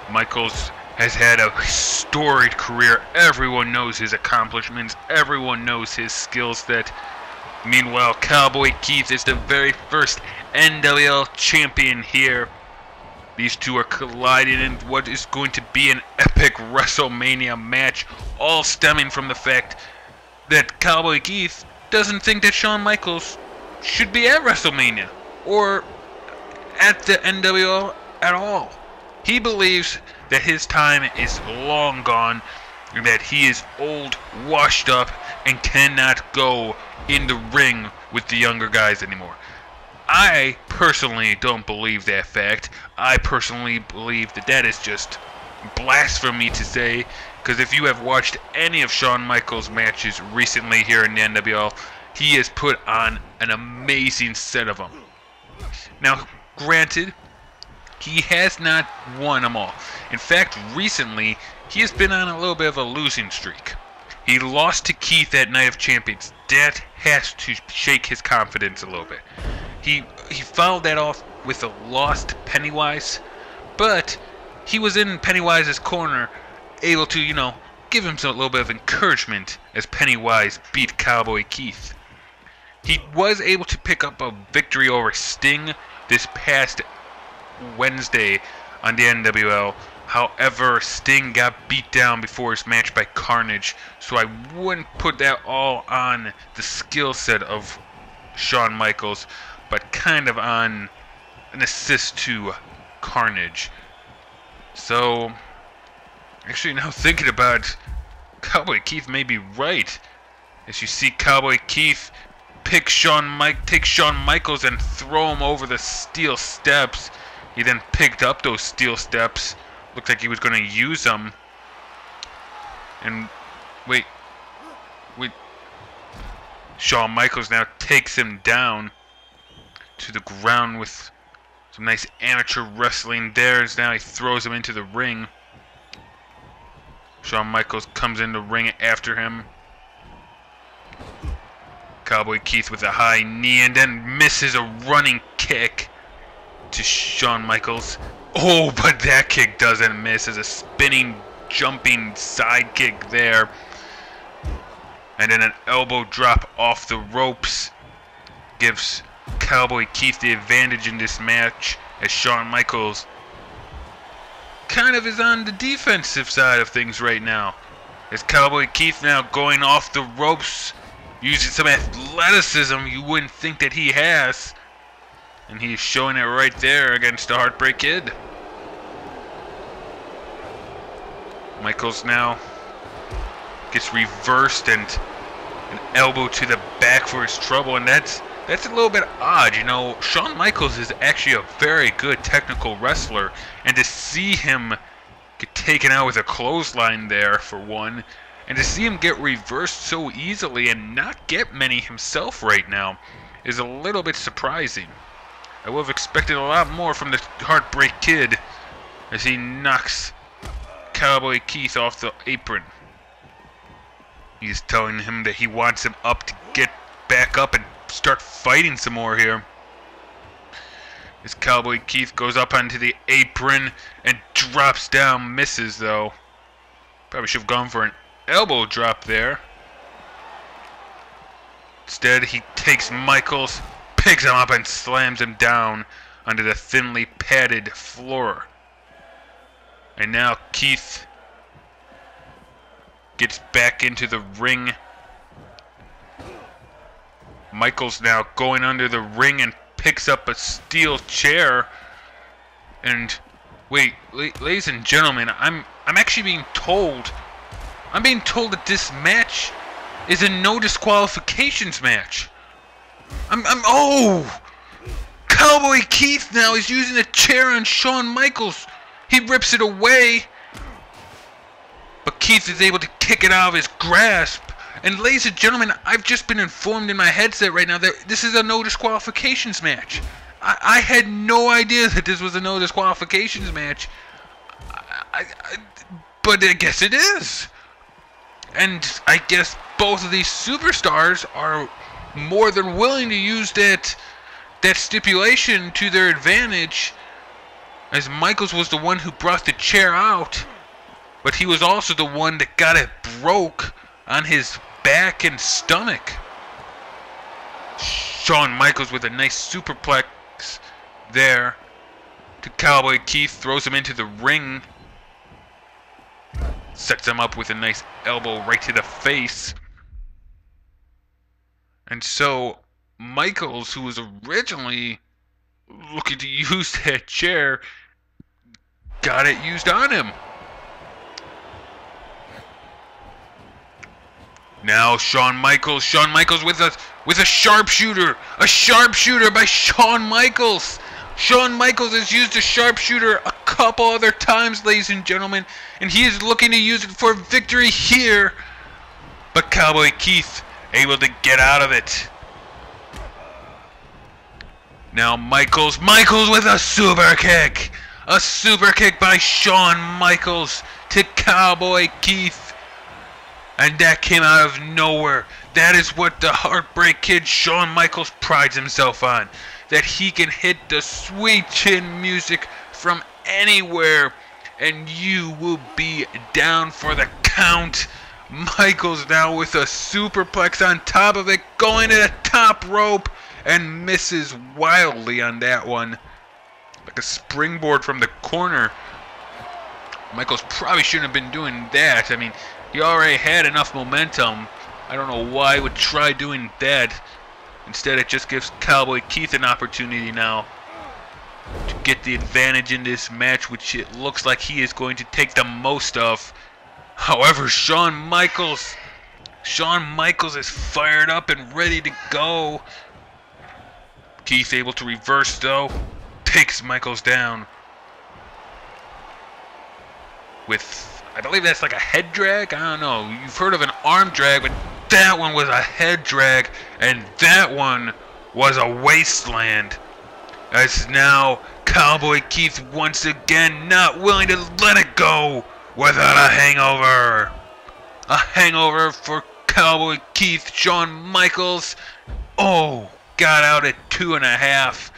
Michaels has had a storied career. Everyone knows his accomplishments. Everyone knows his skill set. Meanwhile, Cowboy Keith is the very first NWL champion here. These two are colliding in what is going to be an epic WrestleMania match, all stemming from the fact that Cowboy Keith doesn't think that Shawn Michaels should be at WrestleMania or at the NWL at all. He believes that his time is long gone and that he is old, washed up, and cannot go in the ring with the younger guys anymore. I personally don't believe that fact. I personally believe that that is just blasphemy to say, because if you have watched any of Shawn Michaels' matches recently here in the NWL, he has put on an amazing set of them. Now, granted, he has not won them all. In fact, recently, he has been on a little bit of a losing streak. He lost to Keith at Night of Champions. That has to shake his confidence a little bit. He followed that off with a loss to Pennywise, but he was in Pennywise's corner, able to, give him a little bit of encouragement as Pennywise beat Cowboy Keith. He was able to pick up a victory over Sting this past Wednesday on the NWL. However, Sting got beat down before his match by Carnage, so I wouldn't put that all on the skill set of Shawn Michaels, but kind of on an assist to Carnage. So, actually now thinking about it, Cowboy Keith may be right. As you see Cowboy Keith take Shawn Michaels and throw him over the steel steps. He then picked up those steel steps. Looked like he was going to use them. And wait. Shawn Michaels now takes him down to the ground with some nice amateur wrestling there. As now he throws him into the ring. Shawn Michaels comes in the ring after him. Cowboy Keith with a high knee and then misses a running kick to Shawn Michaels. Oh, but that kick doesn't miss as a spinning, jumping side kick there. And then an elbow drop off the ropes gives Cowboy Keith the advantage in this match, as Shawn Michaels kind of is on the defensive side of things right now. As Cowboy Keith now going off the ropes, using some athleticism you wouldn't think that he has. And he's showing it right there against the Heartbreak Kid. Michaels now gets reversed and an elbow to the back for his trouble, and that's a little bit odd. You know, Shawn Michaels is actually a very good technical wrestler, and to see him get taken out with a clothesline there for one, and to see him get reversed so easily and not get many himself right now is a little bit surprising. I would have expected a lot more from the Heartbreak Kid as he knocks Cowboy Keith off the apron. He's telling him that he wants him up to get back up and start fighting some more here. As Cowboy Keith goes up onto the apron and drops down, misses though. Probably should have gone for an elbow drop there. Instead, he takes Michaels, picks him up, and slams him down onto the thinly padded floor. And now Keith gets back into the ring. Michaels now going under the ring and picks up a steel chair. And wait, ladies and gentlemen, I'm actually being told. I'm being told that this match is a no disqualifications match. Oh! Cowboy Keith now is using a chair on Shawn Michaels. He rips it away, but Keith is able to kick it out of his grasp. And ladies and gentlemen, I've just been informed in my headset right now that this is a no disqualifications match. I had no idea that this was a no disqualifications match. But I guess it is. And I guess both of these superstars are more than willing to use that stipulation to their advantage, as Michaels was the one who brought the chair out, but he was also the one that got it broke on his back and stomach. Shawn Michaels with a nice superplex there to Cowboy Keith, throws him into the ring, sets him up with a nice elbow right to the face. And so Michaels, who was originally looking to use that chair, got it used on him. Now Shawn Michaels with a sharpshooter. A sharpshooter by Shawn Michaels. Shawn Michaels has used a sharpshooter a couple other times, ladies and gentlemen, and he is looking to use it for victory here. But Cowboy Keith able to get out of it. Now Michaels with a super kick. A super kick by Shawn Michaels to Cowboy Keith. And that came out of nowhere. That is what the Heartbreak Kid Shawn Michaels prides himself on. That he can hit the sweet chin music from anywhere and you will be down for the count. Michaels now with a superplex on top of it, going to the top rope and misses wildly on that one. Like a springboard from the corner. Michaels probably shouldn't have been doing that. I mean, he already had enough momentum. I don't know why he would try doing that. Instead, it just gives Cowboy Keith an opportunity now get the advantage in this match, which it looks like he is going to take the most of. However, Shawn Michaels is fired up and ready to go. Keith able to reverse though, takes Michaels down with, I believe that's like a head drag. I don't know. You've heard of an arm drag, but that one was a head drag, and that one was a wasteland. As now Cowboy Keith once again not willing to let it go without a hangover. A hangover for Cowboy Keith. Shawn Michaels, oh, got out at 2.5.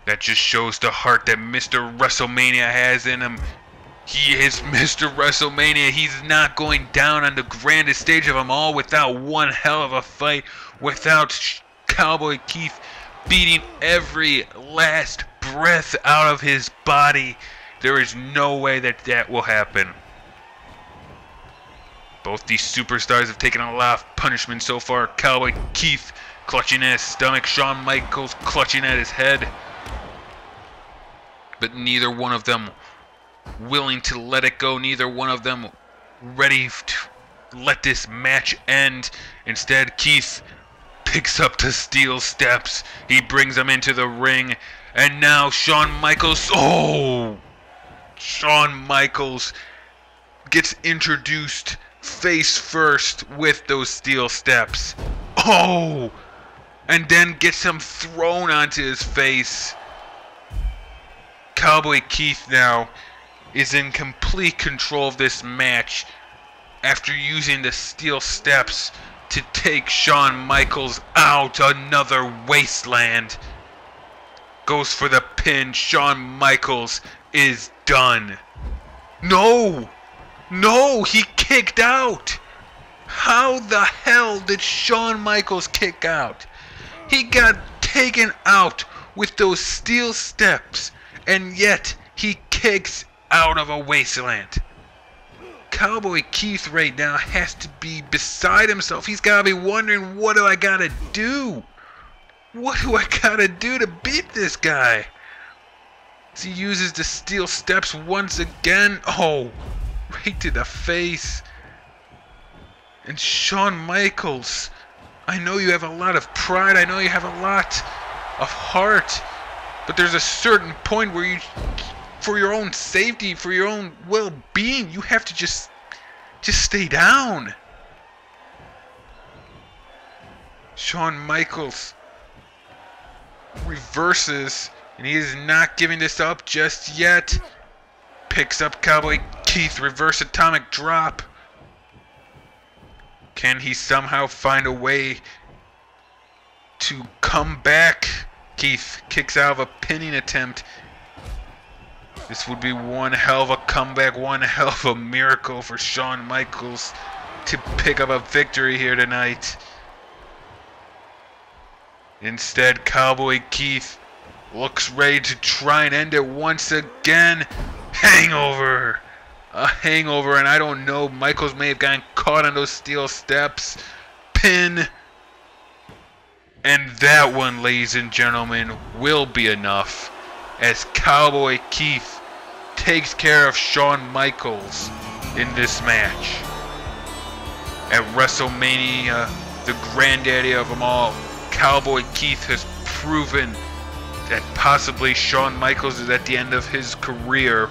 That just shows the heart that Mr. WrestleMania has in him. He is Mr. WrestleMania. He's not going down on the grandest stage of them all without one hell of a fight, without Cowboy Keith beating every last breath out of his body. There is no way that that will happen. Both these superstars have taken a lot of punishment so far. Cowboy Keith clutching at his stomach, Shawn Michaels clutching at his head. But neither one of them willing to let it go. Neither one of them ready to let this match end. Instead, Keith picks up the steel steps. He brings them into the ring. And now Shawn Michaels, oh! Shawn Michaels gets introduced face first with those steel steps. Oh! And then gets them thrown onto his face. Cowboy Keith now is in complete control of this match after using the steel steps to take Shawn Michaels out. Another wasteland. Goes for the pin. Shawn Michaels is done. No! No! He kicked out! How the hell did Shawn Michaels kick out? He got taken out with those steel steps, and yet he kicks out of a wasteland. Cowboy Keith right now has to be beside himself. He's got to be wondering, what do I got to do? What do I got to do to beat this guy? As he uses the steel steps once again. Oh, right to the face. And Shawn Michaels, I know you have a lot of pride. I know you have a lot of heart. But there's a certain point where you, for your own safety, for your own well-being, you have to just stay down. Shawn Michaels reverses, and he is not giving this up just yet. Picks up Cowboy Keith, reverse atomic drop. Can he somehow find a way to come back? Keith kicks out of a pinning attempt. This would be one hell of a comeback, one hell of a miracle for Shawn Michaels to pick up a victory here tonight. Instead, Cowboy Keith looks ready to try and end it once again. Hangover! A hangover, and I don't know, Michaels may have gotten caught on those steel steps. Pin. And that one, ladies and gentlemen, will be enough as Cowboy Keith takes care of Shawn Michaels in this match. At WrestleMania, the granddaddy of them all, Cowboy Keith has proven that possibly Shawn Michaels is at the end of his career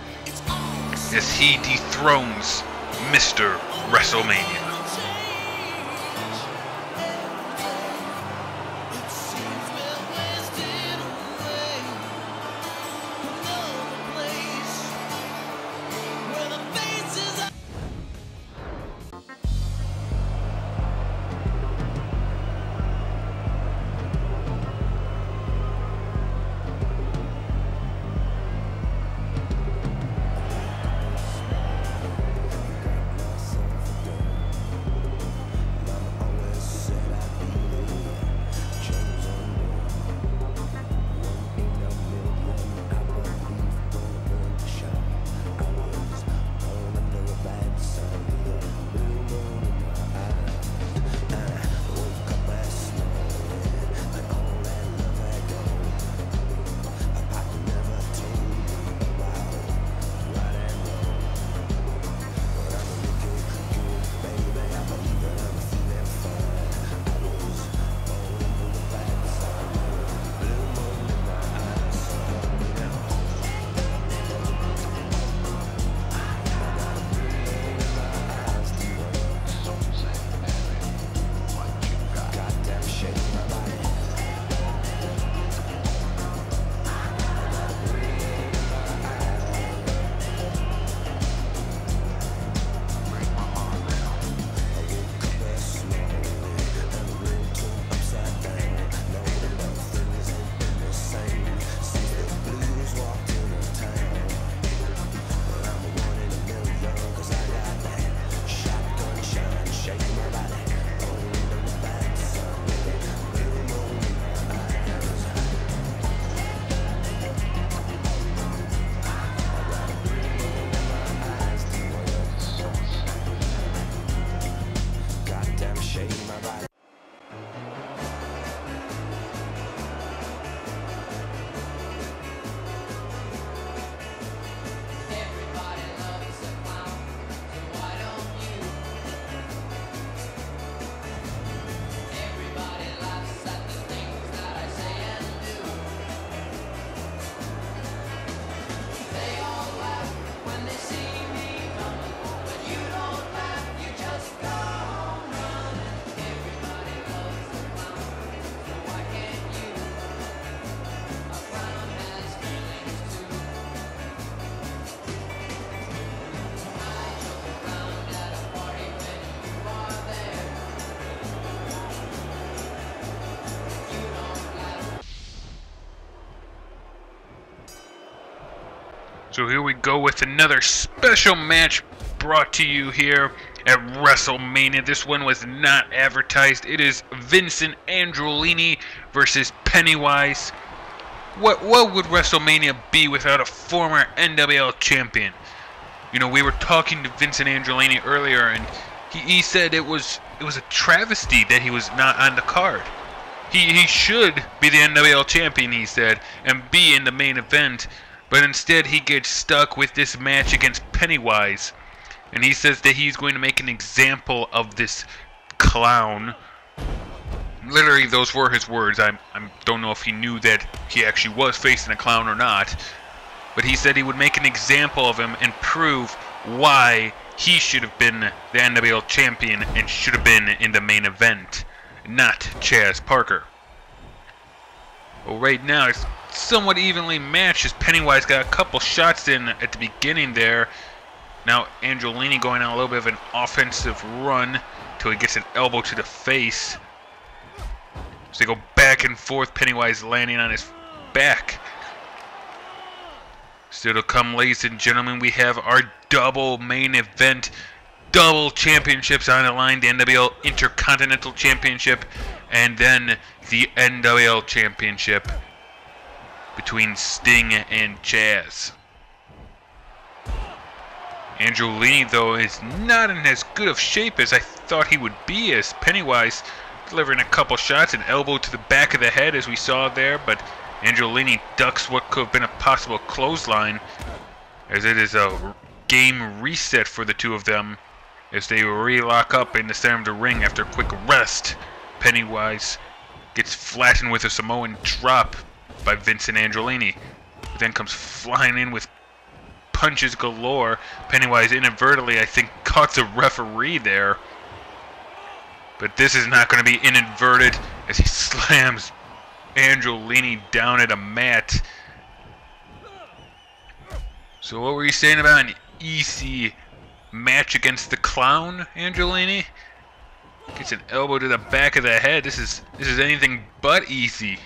as he dethrones Mr. WrestleMania. So here we go with another special match brought to you here at WrestleMania. This one was not advertised. It is Vincent Andolini versus Pennywise. What would WrestleMania be without a former NWL champion? You know, we were talking to Vincent Andolini earlier, and he said it was a travesty that he was not on the card. He should be the NWL champion, he said, and be in the main event, but instead he gets stuck with this match against Pennywise. And he says that he's going to make an example of this clown. Literally, those were his words. I don't know if he knew that he actually was facing a clown or not. But he said he would make an example of him and prove why he should have been the NWL champion and should have been in the main event, not Chaz Parker. Well, right now it's somewhat evenly matched as Pennywise got a couple shots in at the beginning there. Now Andolini going on a little bit of an offensive run till he gets an elbow to the face. So they go back and forth, Pennywise landing on his back. Still to come, ladies and gentlemen, we have our double main event, double championships on the line, the NWL Intercontinental Championship and then the NWL Championship between Sting and Chaz. Andolini, though, is not in as good of shape as I thought he would be, as Pennywise delivering a couple shots, an elbow to the back of the head as we saw there, but Andolini ducks what could have been a possible clothesline, as it is a game reset for the two of them as they re-lock up in the center of the ring after a quick rest. Pennywise gets flattened with a Samoan drop by Vincent Andolini, who then comes flying in with punches galore. Pennywise inadvertently, I think, caught the referee there. But this is not going to be inadvertent as he slams Andolini down at a mat. So what were you saying about an easy match against the clown, Andolini? Gets an elbow to the back of the head. This is anything but easy.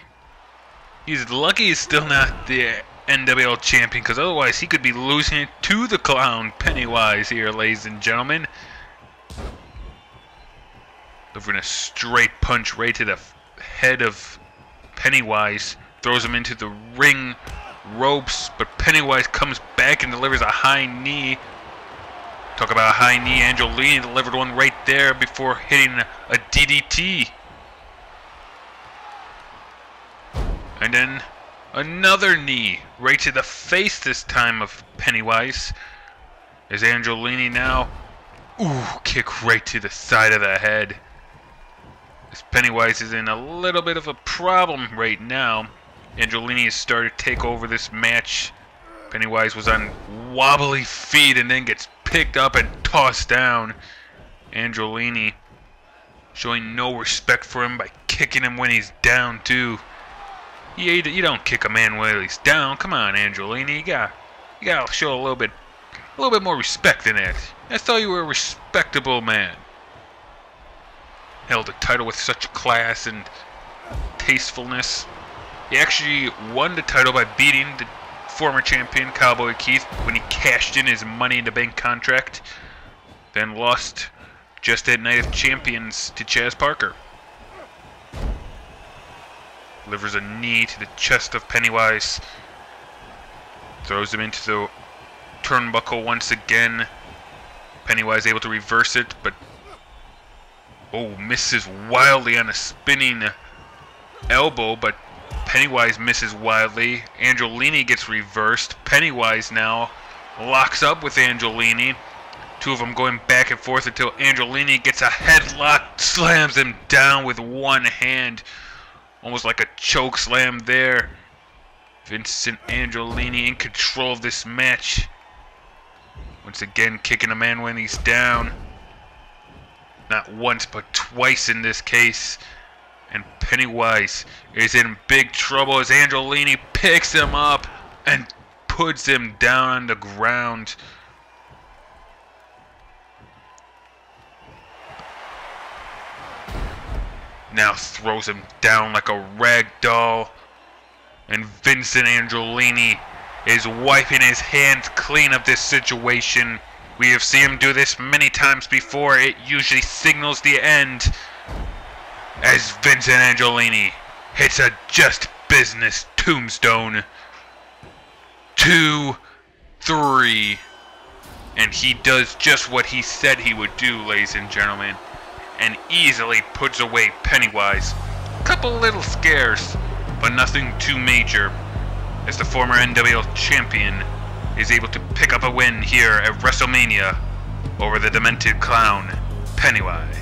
He's lucky he's still not the NWL champion, because otherwise he could be losing it to the clown Pennywise here, ladies and gentlemen. Delivering a straight punch right to the head of Pennywise, throws him into the ring ropes, but Pennywise comes back and delivers a high knee. Talk about a high knee, Andolini delivered one right there before hitting a DDT. And then another knee right to the face this time of Pennywise. As Andolini now, kick right to the side of the head. As Pennywise is in a little bit of a problem right now. Andolini has started to take over this match. Pennywise was on wobbly feet and then gets picked up and tossed down. Andolini showing no respect for him by kicking him when he's down too. You don't kick a man while he's down. Come on, Andolini, you gotta show a little bit more respect than that. I thought you were a respectable man. Held a title with such class and tastefulness. He actually won the title by beating the former champion Cowboy Keith when he cashed in his Money in the Bank contract. Then lost just at Night of Champions to Chaz Parker. Delivers a knee to the chest of Pennywise. Throws him into the turnbuckle once again. Pennywise able to reverse it, but misses wildly on a spinning elbow, but Pennywise misses wildly. Andolini gets reversed. Pennywise now locks up with Andolini. Two of them going back and forth until Andolini gets a headlock, slams him down with one hand. Almost like a choke slam there. Vincent Andolini in control of this match. Once again kicking a man when he's down. Not once but twice in this case. And Pennywise is in big trouble as Andolini picks him up and puts him down on the ground. Now throws him down like a rag doll. And Vincent Andolini is wiping his hands clean of this situation. We have seen him do this many times before. It usually signals the end as Vincent Andolini hits a just business tombstone. 2, 3. And he does just what he said he would do, ladies and gentlemen, and easily puts away Pennywise. Couple little scares, but nothing too major, as the former NWL champion is able to pick up a win here at WrestleMania over the demented clown, Pennywise.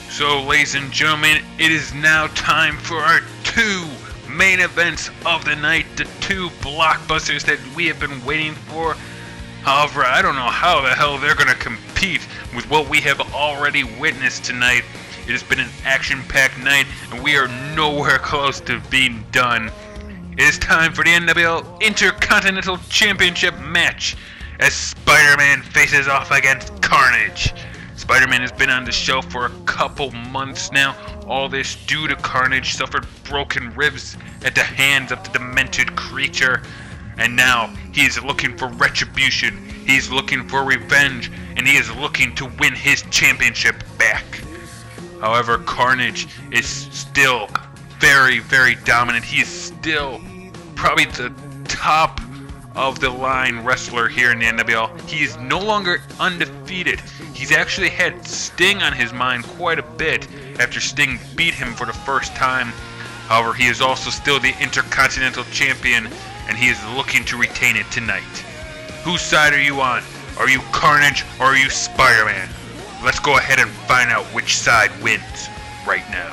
So, ladies and gentlemen, it is now time for our 2 main events of the night, the 2 blockbusters that we have been waiting for. However, I don't know how the hell they're going to compete with what we have already witnessed tonight. It has been an action-packed night, and we are nowhere close to being done. It is time for the NWL Intercontinental Championship Match, as Spider-Man faces off against Carnage. Spider-Man has been on the show for a couple months now. All this due to Carnage suffered broken ribs at the hands of the demented creature. And now he is looking for retribution. He's looking for revenge. And he is looking to win his championship back. However, Carnage is still very, very dominant. He is still probably the top of the line wrestler here in the NWL. He is no longer undefeated. He's actually had Sting on his mind quite a bit after Sting beat him for the first time. However, he is also still the Intercontinental Champion, and he is looking to retain it tonight. Whose side are you on? Are you Carnage or are you Spider-Man? Let's go ahead and find out which side wins right now.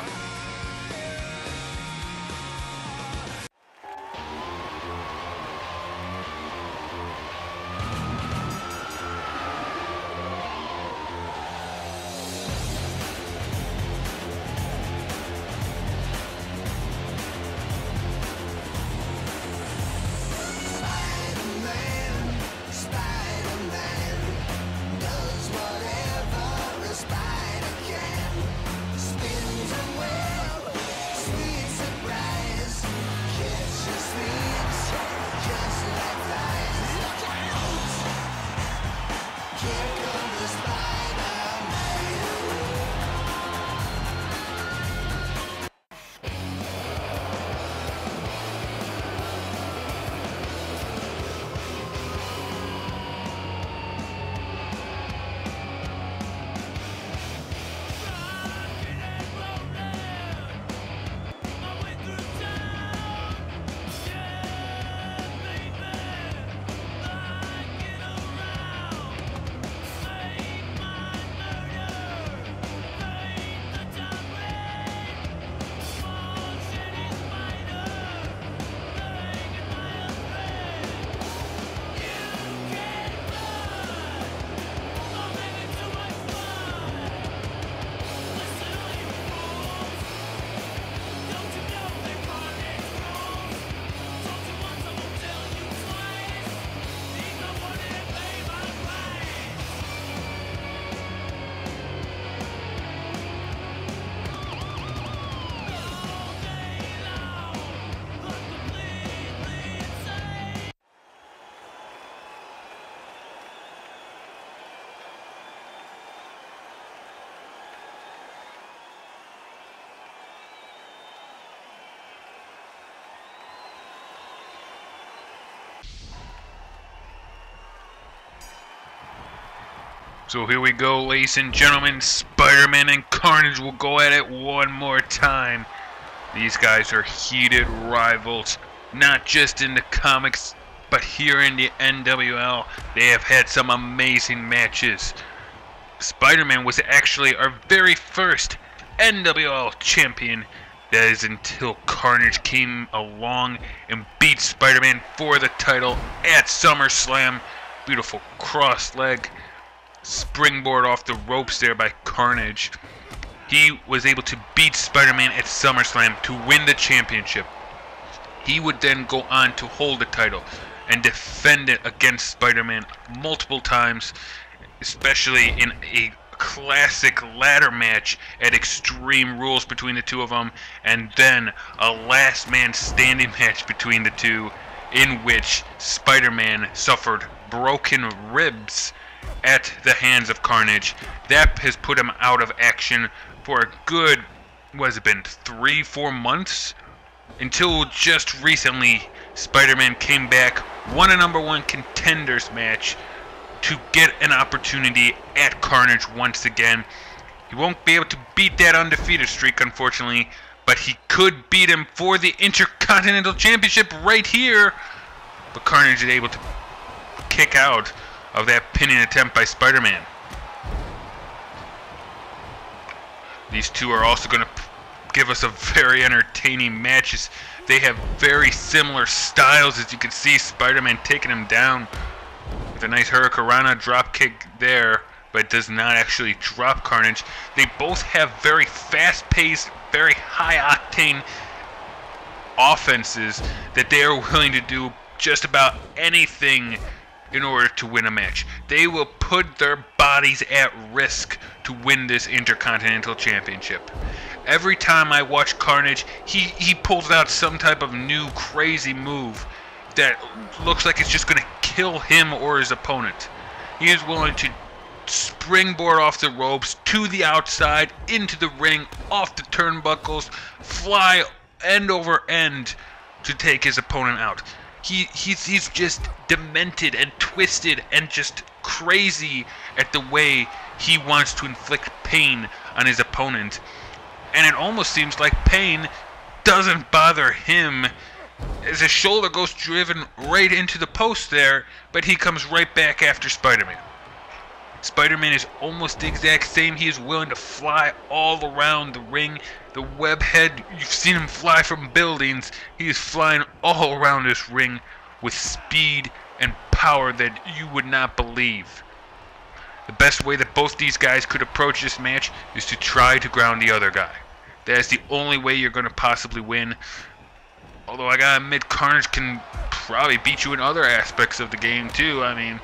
So here we go, ladies and gentlemen. Spider-Man and Carnage will go at it one more time. These guys are heated rivals, not just in the comics, but here in the NWL. They have had some amazing matches. Spider-Man was actually our very first NWL champion. That is until Carnage came along and beat Spider-Man for the title at SummerSlam. Beautiful cross leg. springboard off the ropes there by Carnage. He was able to beat Spider-Man at SummerSlam to win the championship. He would then go on to hold the title and defend it against Spider-Man multiple times, especially in a classic ladder match at Extreme Rules between the two of them, and then a last man standing match between the two in which Spider-Man suffered broken ribs at the hands of Carnage. That has put him out of action for a good, what has it been, 3-4 months? Until just recently, Spider-Man came back, won a #1 contenders match to get an opportunity at Carnage once again. He won't be able to beat that undefeated streak, unfortunately, but he could beat him for the Intercontinental Championship right here. But Carnage is able to kick out of that pinning attempt by Spider-Man. These two are also going to give us a very entertaining match. They have very similar styles, as you can see. Spider-Man taking him down with a nice Hurricanrana drop kick there, but does not actually drop Carnage. They both have very fast-paced, very high-octane offenses that they are willing to do just about anything in order to win a match. They will put their bodies at risk to win this Intercontinental Championship. Every time I watch Carnage, he pulls out some type of new crazy move that looks like it's just going to kill him or his opponent. He is willing to springboard off the ropes, to the outside, into the ring, off the turnbuckles, fly end over end to take his opponent out. He's just demented and twisted and just crazy at the way he wants to inflict pain on his opponent. And it almost seems like pain doesn't bother him, as his shoulder goes driven right into the post there, but he comes right back after Spider-Man. Spider-Man is almost the exact same. He is willing to fly all around the ring. The web head, you've seen him fly from buildings. He is flying all around this ring with speed and power that you would not believe. The best way that both these guys could approach this match is to try to ground the other guy. That is the only way you're going to possibly win. Although I gotta admit, Carnage can probably beat you in other aspects of the game too. I mean,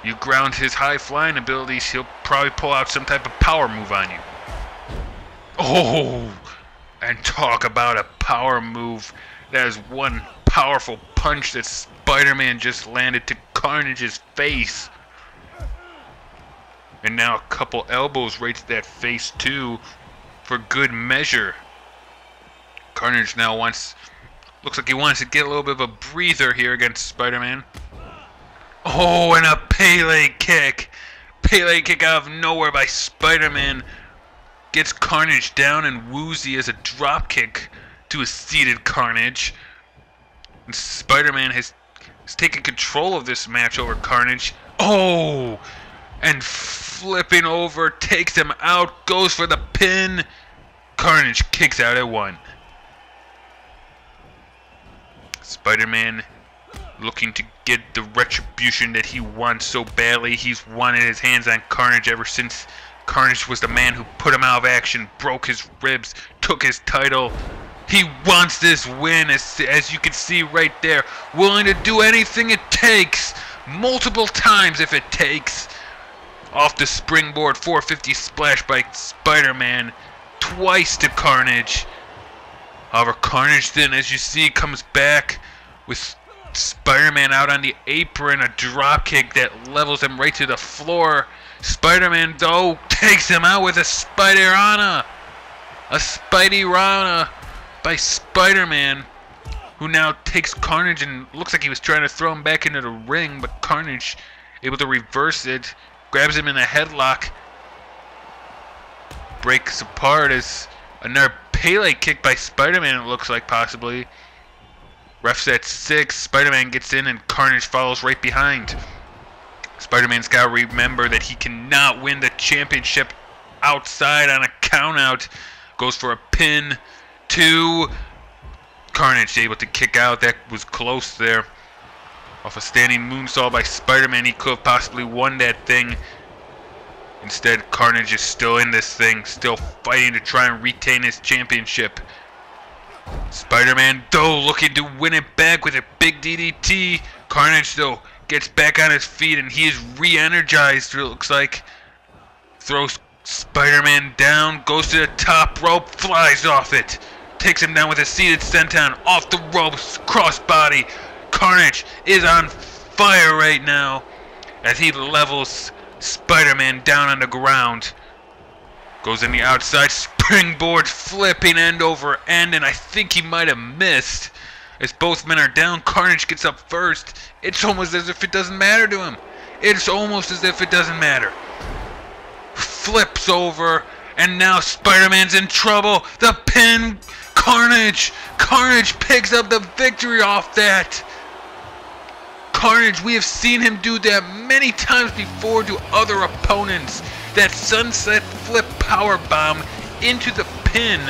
you ground his high flying abilities, he'll probably pull out some type of power move on you. Oh, and talk about a power move. That is one powerful punch that Spider-Man just landed to Carnage's face. And now a couple elbows right to that face too, for good measure. Carnage now looks like he wants to get a little bit of a breather here against Spider-Man. Oh, and a Pele kick. Pele kick out of nowhere by Spider-Man. Gets Carnage down and woozy as a drop kick to a seated Carnage. And Spider-Man has taken control of this match over Carnage. Oh! And flipping over, takes him out, goes for the pin. Carnage kicks out at 1. Spider-Man looking to get the retribution that he wants so badly. He's wanted his hands on Carnage ever since Carnage was the man who put him out of action, broke his ribs, took his title. He wants this win, as you can see right there. Willing to do anything it takes, multiple times if it takes. Off the springboard, 450 splash by Spider-Man, twice to Carnage. However, Carnage then, as you see, comes back with Spider-Man out on the apron, a dropkick that levels him right to the floor. Spider-Man, though, takes him out with a Spider-Rana. A Spidey-Rana by Spider-Man, who now takes Carnage and looks like he was trying to throw him back into the ring, but Carnage able to reverse it, grabs him in a headlock, breaks apart as another Pele kick by Spider-Man, it looks like, possibly. Ref's at 6, Spider-Man gets in and Carnage follows right behind. Spider-Man's got to remember that he cannot win the championship outside on a countout. Goes for a pin. 2. Carnage able to kick out. That was close there. Off a standing moonsault by Spider-Man, he could have possibly won that thing. Instead, Carnage is still in this thing, still fighting to try and retain his championship. Spider-Man, though, looking to win it back with a big DDT. Carnage, though, gets back on his feet and he is re-energized, it looks like. Throws Spider-Man down, goes to the top rope, flies off it. Takes him down with a seated senton, off the ropes, crossbody. Carnage is on fire right now as he levels Spider-Man down on the ground. Goes in the outside, springboard, flipping end over end, and I think he might have missed. As both men are down, Carnage gets up first. It's almost as if it doesn't matter to him. It's almost as if it doesn't matter. Flips over, and now Spider-Man's in trouble. The pin, Carnage! Carnage picks up the victory off that. Carnage, we have seen him do that many times before to other opponents. That sunset flip power bomb into the pin.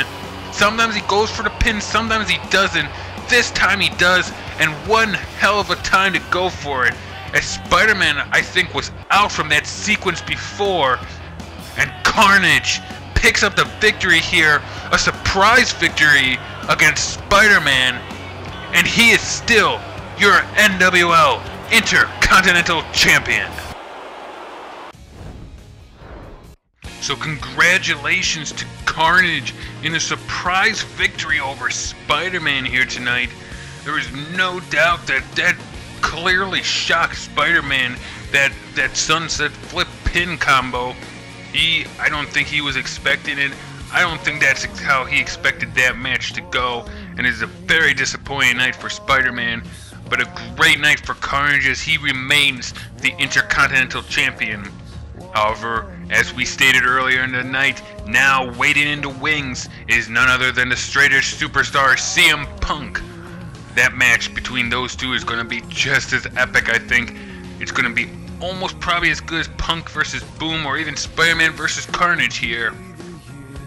Sometimes he goes for the pin, sometimes he doesn't. This time he does, and one hell of a time to go for it. As Spider-Man, I think, was out from that sequence before. And Carnage picks up the victory here. A surprise victory against Spider-Man. And he is still your NWL Intercontinental Champion. So congratulations to Carnage in a surprise victory over Spider-Man here tonight. There is no doubt that that clearly shocked Spider-Man, that sunset flip pin combo. I don't think he was expecting it. I don't think that's how he expected that match to go. And it's a very disappointing night for Spider-Man, but a great night for Carnage as he remains the Intercontinental Champion. However, as we stated earlier in the night, now waiting in the wings is none other than the straight-edge superstar CM Punk. That match between those two is going to be just as epic, I think. It's going to be almost probably as good as Punk versus Boom or even Spider-Man versus Carnage here.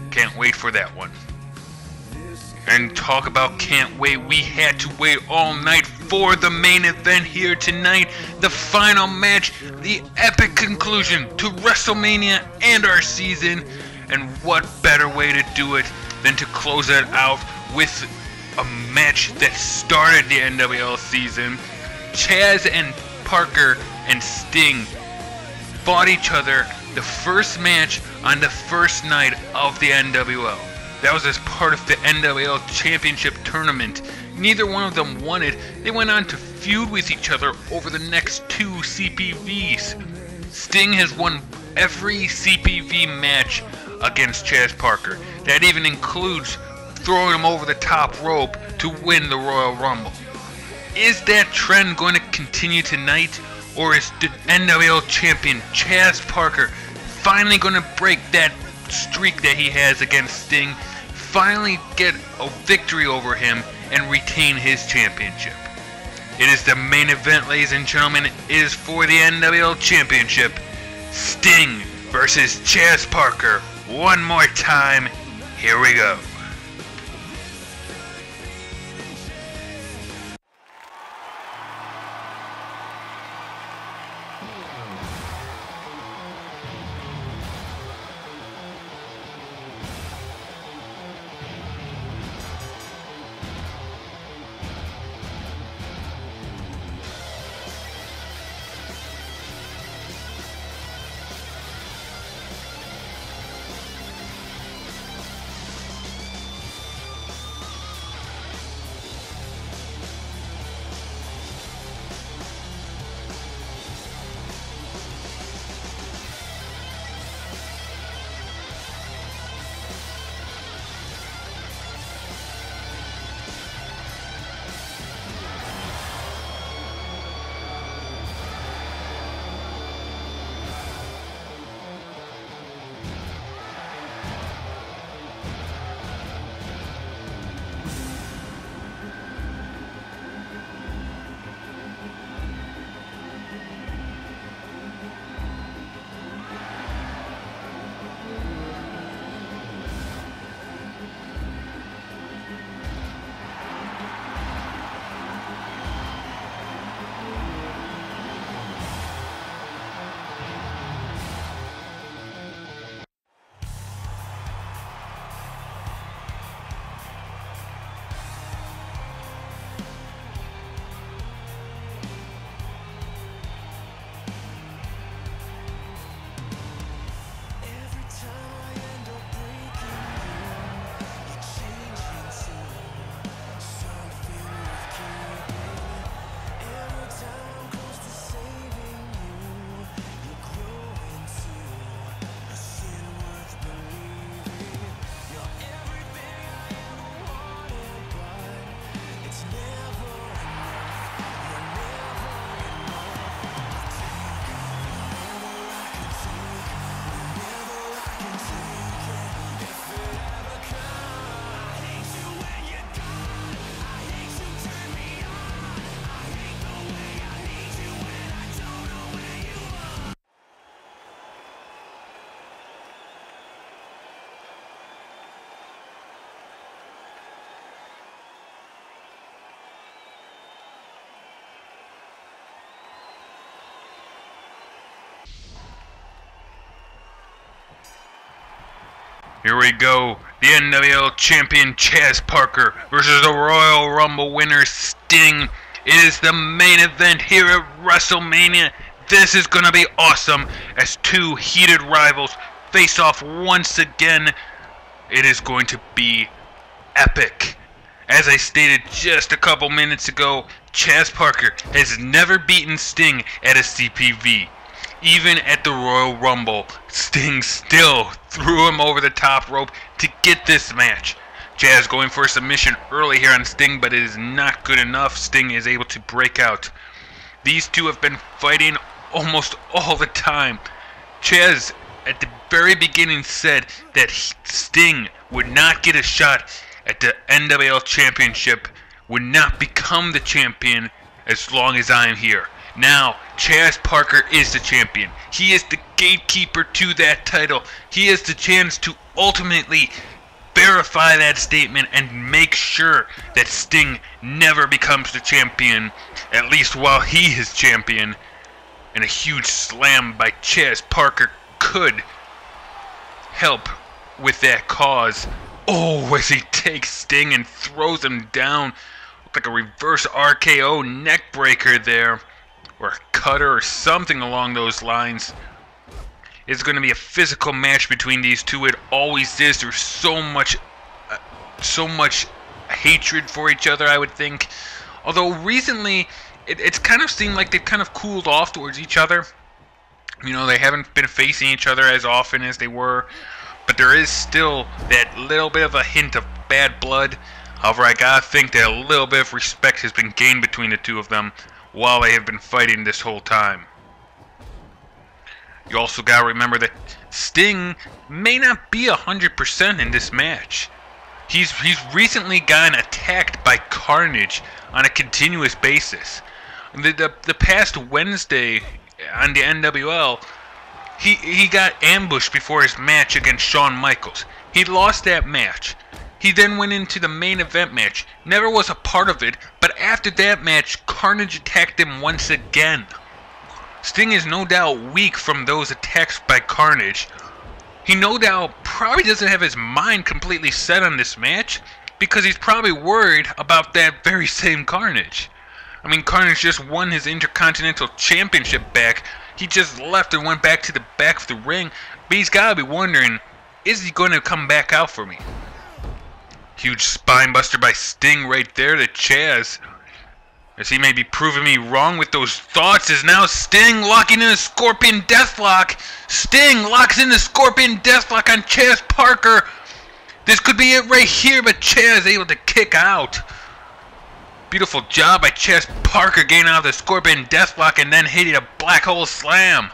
Can't wait for that one. And talk about can't wait, we had to wait all night for the main event here tonight. The final match, the epic conclusion to WrestleMania and our season. And what better way to do it than to close it out with a match that started the NWL season. Chaz and Parker and Sting fought each other the first match on the first night of the NWL. That was as part of the NWL Championship Tournament. Neither one of them won it. They went on to feud with each other over the next two CPVs. Sting has won every CPV match against Chaz Parker. That even includes throwing him over the top rope to win the Royal Rumble. Is that trend going to continue tonight? Or is the NWL Champion Chaz Parker finally going to break that streak that he has against Sting, finally get a victory over him, and retain his championship? It is the main event, ladies and gentlemen. It is for the NWL Championship. Sting versus Chaz Parker. One more time. Here we go. Here we go. The NWL Champion Chaz Parker versus the Royal Rumble winner Sting. It is the main event here at WrestleMania. This is going to be awesome as two heated rivals face off once again. It is going to be epic. As I stated just a couple minutes ago, Chaz Parker has never beaten Sting at a CPV. Even at the Royal Rumble, Sting still threw him over the top rope to get this match. Chaz going for a submission early here on Sting, but it is not good enough. Sting is able to break out. These two have been fighting almost all the time. Chaz at the very beginning said that Sting would not get a shot at the NWL Championship, would not become the champion as long as I am here. Now, Chaz Parker is the champion. He is the gatekeeper to that title. He has the chance to ultimately verify that statement and make sure that Sting never becomes the champion, at least while he is champion. And a huge slam by Chaz Parker could help with that cause. Oh, as he takes Sting and throws him down. Looked like a reverse RKO neck breaker there, or a cutter or something along those lines. It's going to be a physical match between these two. It always is. There's so much hatred for each other, I would think. Although recently, it's kind of seemed like they've kind of cooled off towards each other. You know, they haven't been facing each other as often as they were. But there is still that little bit of a hint of bad blood. However, I gotta think that a little bit of respect has been gained between the two of them while they have been fighting this whole time. You also gotta remember that Sting may not be 100% in this match. He's recently gotten attacked by Carnage on a continuous basis. The past Wednesday on the NWL, he got ambushed before his match against Shawn Michaels. He lost that match. He then went into the main event match. Never was a part of it, but after that match, Carnage attacked him once again. Sting is no doubt weak from those attacks by Carnage. He no doubt probably doesn't have his mind completely set on this match, because he's probably worried about that very same Carnage. I mean, Carnage just won his Intercontinental Championship back. He just left and went back to the back of the ring, but he's gotta be wondering, is he going to come back out for me? Huge spinebuster by Sting right there to Chaz. As he may be proving me wrong with those thoughts, is now Sting locking in a Scorpion Deathlock. Sting locks in the Scorpion Deathlock on Chaz Parker. This could be it right here, but Chaz able to kick out. Beautiful job by Chaz Parker getting out of the Scorpion Deathlock and then hitting a Black Hole Slam.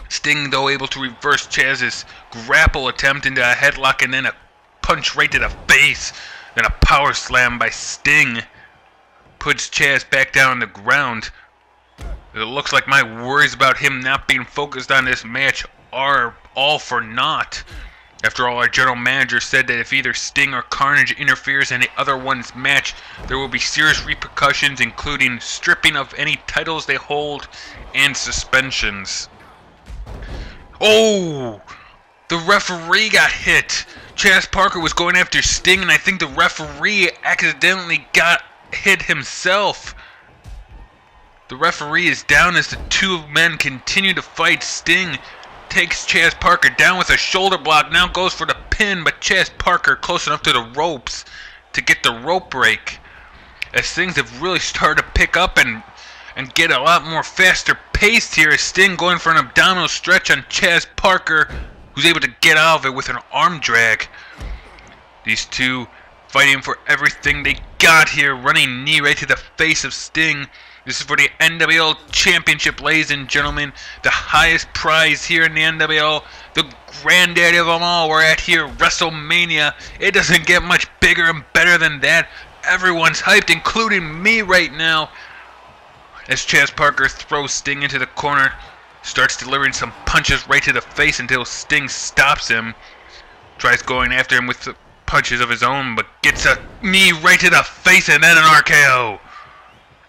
Sting, though, able to reverse Chaz's grapple attempt into a headlock and then a punch right to the face. Then a power slam by Sting. Puts Chaz back down on the ground. It looks like my worries about him not being focused on this match are all for naught. After all, our general manager said that if either Sting or Carnage interferes in the other one's match, there will be serious repercussions, including stripping of any titles they hold and suspensions. Oh! The referee got hit. Chaz Parker was going after Sting, and I think the referee accidentally got hit himself. The referee is down as the two men continue to fight. Sting takes Chaz Parker down with a shoulder block, now goes for the pin, but Chaz Parker close enough to the ropes to get the rope break. As things have really started to pick up and get a lot more faster paced here, as Sting going for an abdominal stretch on Chaz Parker, who's able to get out of it with an arm drag. These two fighting for everything they got here, running knee right to the face of Sting. This is for the NWL Championship, ladies and gentlemen. The highest prize here in the NWL. The granddaddy of them all. We're at here, WrestleMania. It doesn't get much bigger and better than that. Everyone's hyped, including me right now. As Chaz Parker throws Sting into the corner, starts delivering some punches right to the face until Sting stops him. Tries going after him with the punches of his own, but gets a knee right to the face and then an RKO.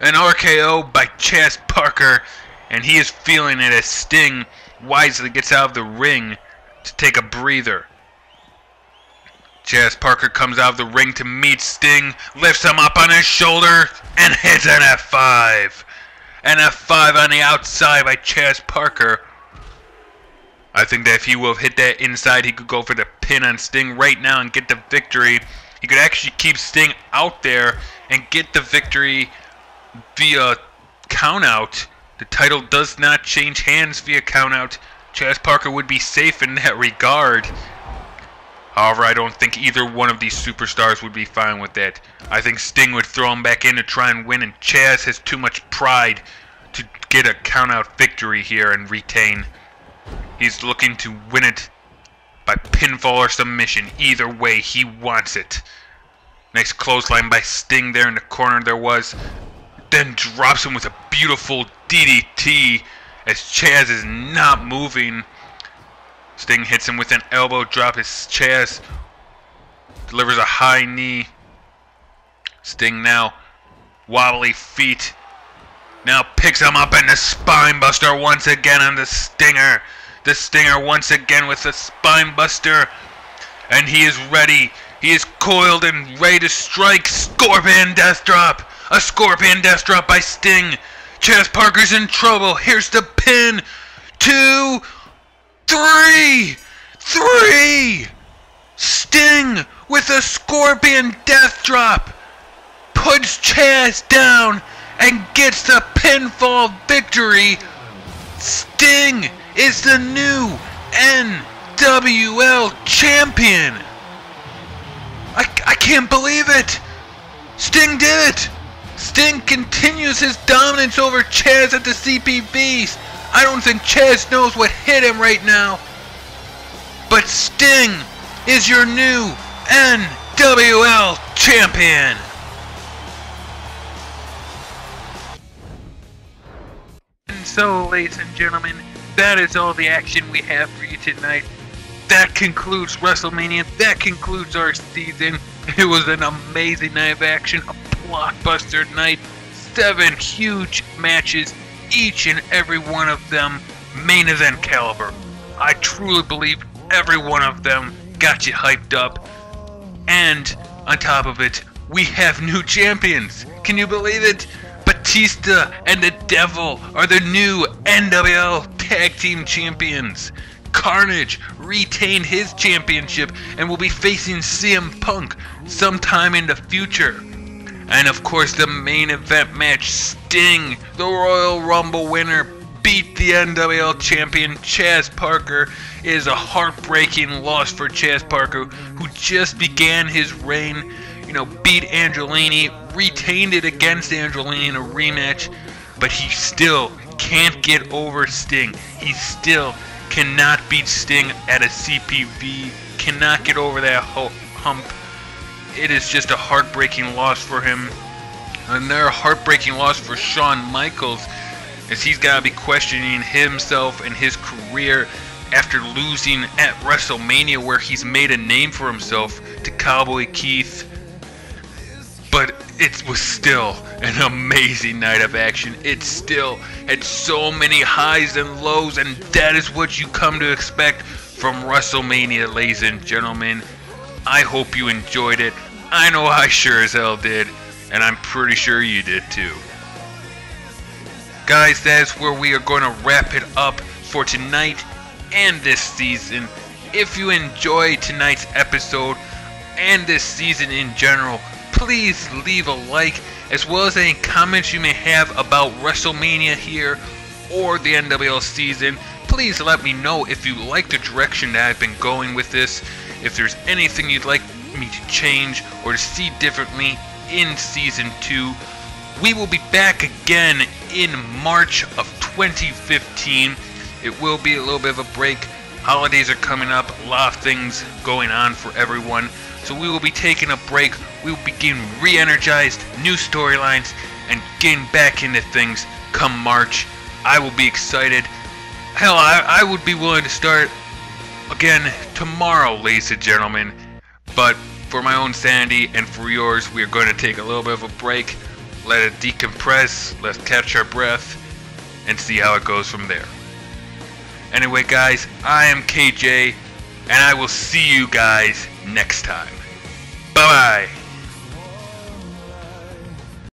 An RKO by Chaz Parker, and he is feeling it as Sting wisely gets out of the ring to take a breather. Chaz Parker comes out of the ring to meet Sting, lifts him up on his shoulder, and hits an F5. An F5 on the outside by Chaz Parker. I think that if he will have hit that inside, he could go for the pin on Sting right now and get the victory. He could actually keep Sting out there and get the victory via countout. The title does not change hands via countout. Chaz Parker would be safe in that regard. However, I don't think either one of these superstars would be fine with that. I think Sting would throw him back in to try and win, and Chaz has too much pride to get a countout victory here and retain. He's looking to win it by pinfall or submission. Either way, he wants it. Nice clothesline by Sting there in the corner there was. Then drops him with a beautiful DDT as Chaz is not moving. Sting hits him with an elbow drop as Chaz delivers a high knee. Sting now, wobbly feet. Now picks him up in the spine buster once again on the Stinger. The Stinger once again with the spine buster. And he is ready. He is coiled and ready to strike. Scorpion Death Drop. A Scorpion Death Drop by Sting. Chaz Parker's in trouble. Here's the pin. 2, 3. Sting with a Scorpion Death Drop puts Chaz down and gets the pinfall victory. Sting is the new NWL champion. I can't believe it. Sting did it. Sting continues his dominance over Chaz at the CPVs. I don't think Chaz knows what hit him right now. But Sting is your new NWL champion. And so, ladies and gentlemen, that is all the action we have for you tonight. That concludes WrestleMania. That concludes our season. It was an amazing night of action, a blockbuster night. 7 huge matches, each and every one of them main event caliber. I truly believe every one of them got you hyped up. And on top of it, we have new champions. Can you believe it? Batista and the Devil are the new NWL Tag Team Champions. Carnage retained his championship and will be facing CM Punk sometime in the future. And of course, the main event match, Sting, the Royal Rumble winner, beat the NWL champion Chaz Parker. It is a heartbreaking loss for Chaz Parker, who just began his reign. Beat Andolini, retained it against Andolini in a rematch, but he still can't get over Sting. He still cannot beat Sting at a CPV, cannot get over that hump. It is just a heartbreaking loss for him. Another heartbreaking loss for Shawn Michaels, as he's got to be questioning himself and his career after losing at WrestleMania, where he's made a name for himself to Cowboy Keith. But it was still an amazing night of action. It still had so many highs and lows, and that is what you come to expect from WrestleMania, ladies and gentlemen. I hope you enjoyed it. I know I sure as hell did, and I'm pretty sure you did too. Guys, that's where we are going to wrap it up for tonight and this season. If you enjoyed tonight's episode and this season in general, please leave a like, as well as any comments you may have about WrestleMania here or the NWL season. Please let me know if you like the direction that I've been going with this, if there's anything you'd like me to change or to see differently in Season 2. We will be back again in March of 2015. It will be a little bit of a break. Holidays are coming up, a lot of things going on for everyone. So we will be taking a break. We will be getting re-energized, new storylines, and getting back into things come March. I will be excited. Hell, I would be willing to start again tomorrow, ladies and gentlemen. But for my own sanity and for yours, we are going to take a little bit of a break, let it decompress, let's catch our breath, and see how it goes from there. Anyway, guys, I am KJ, and I will see you guys next time. Bye-bye.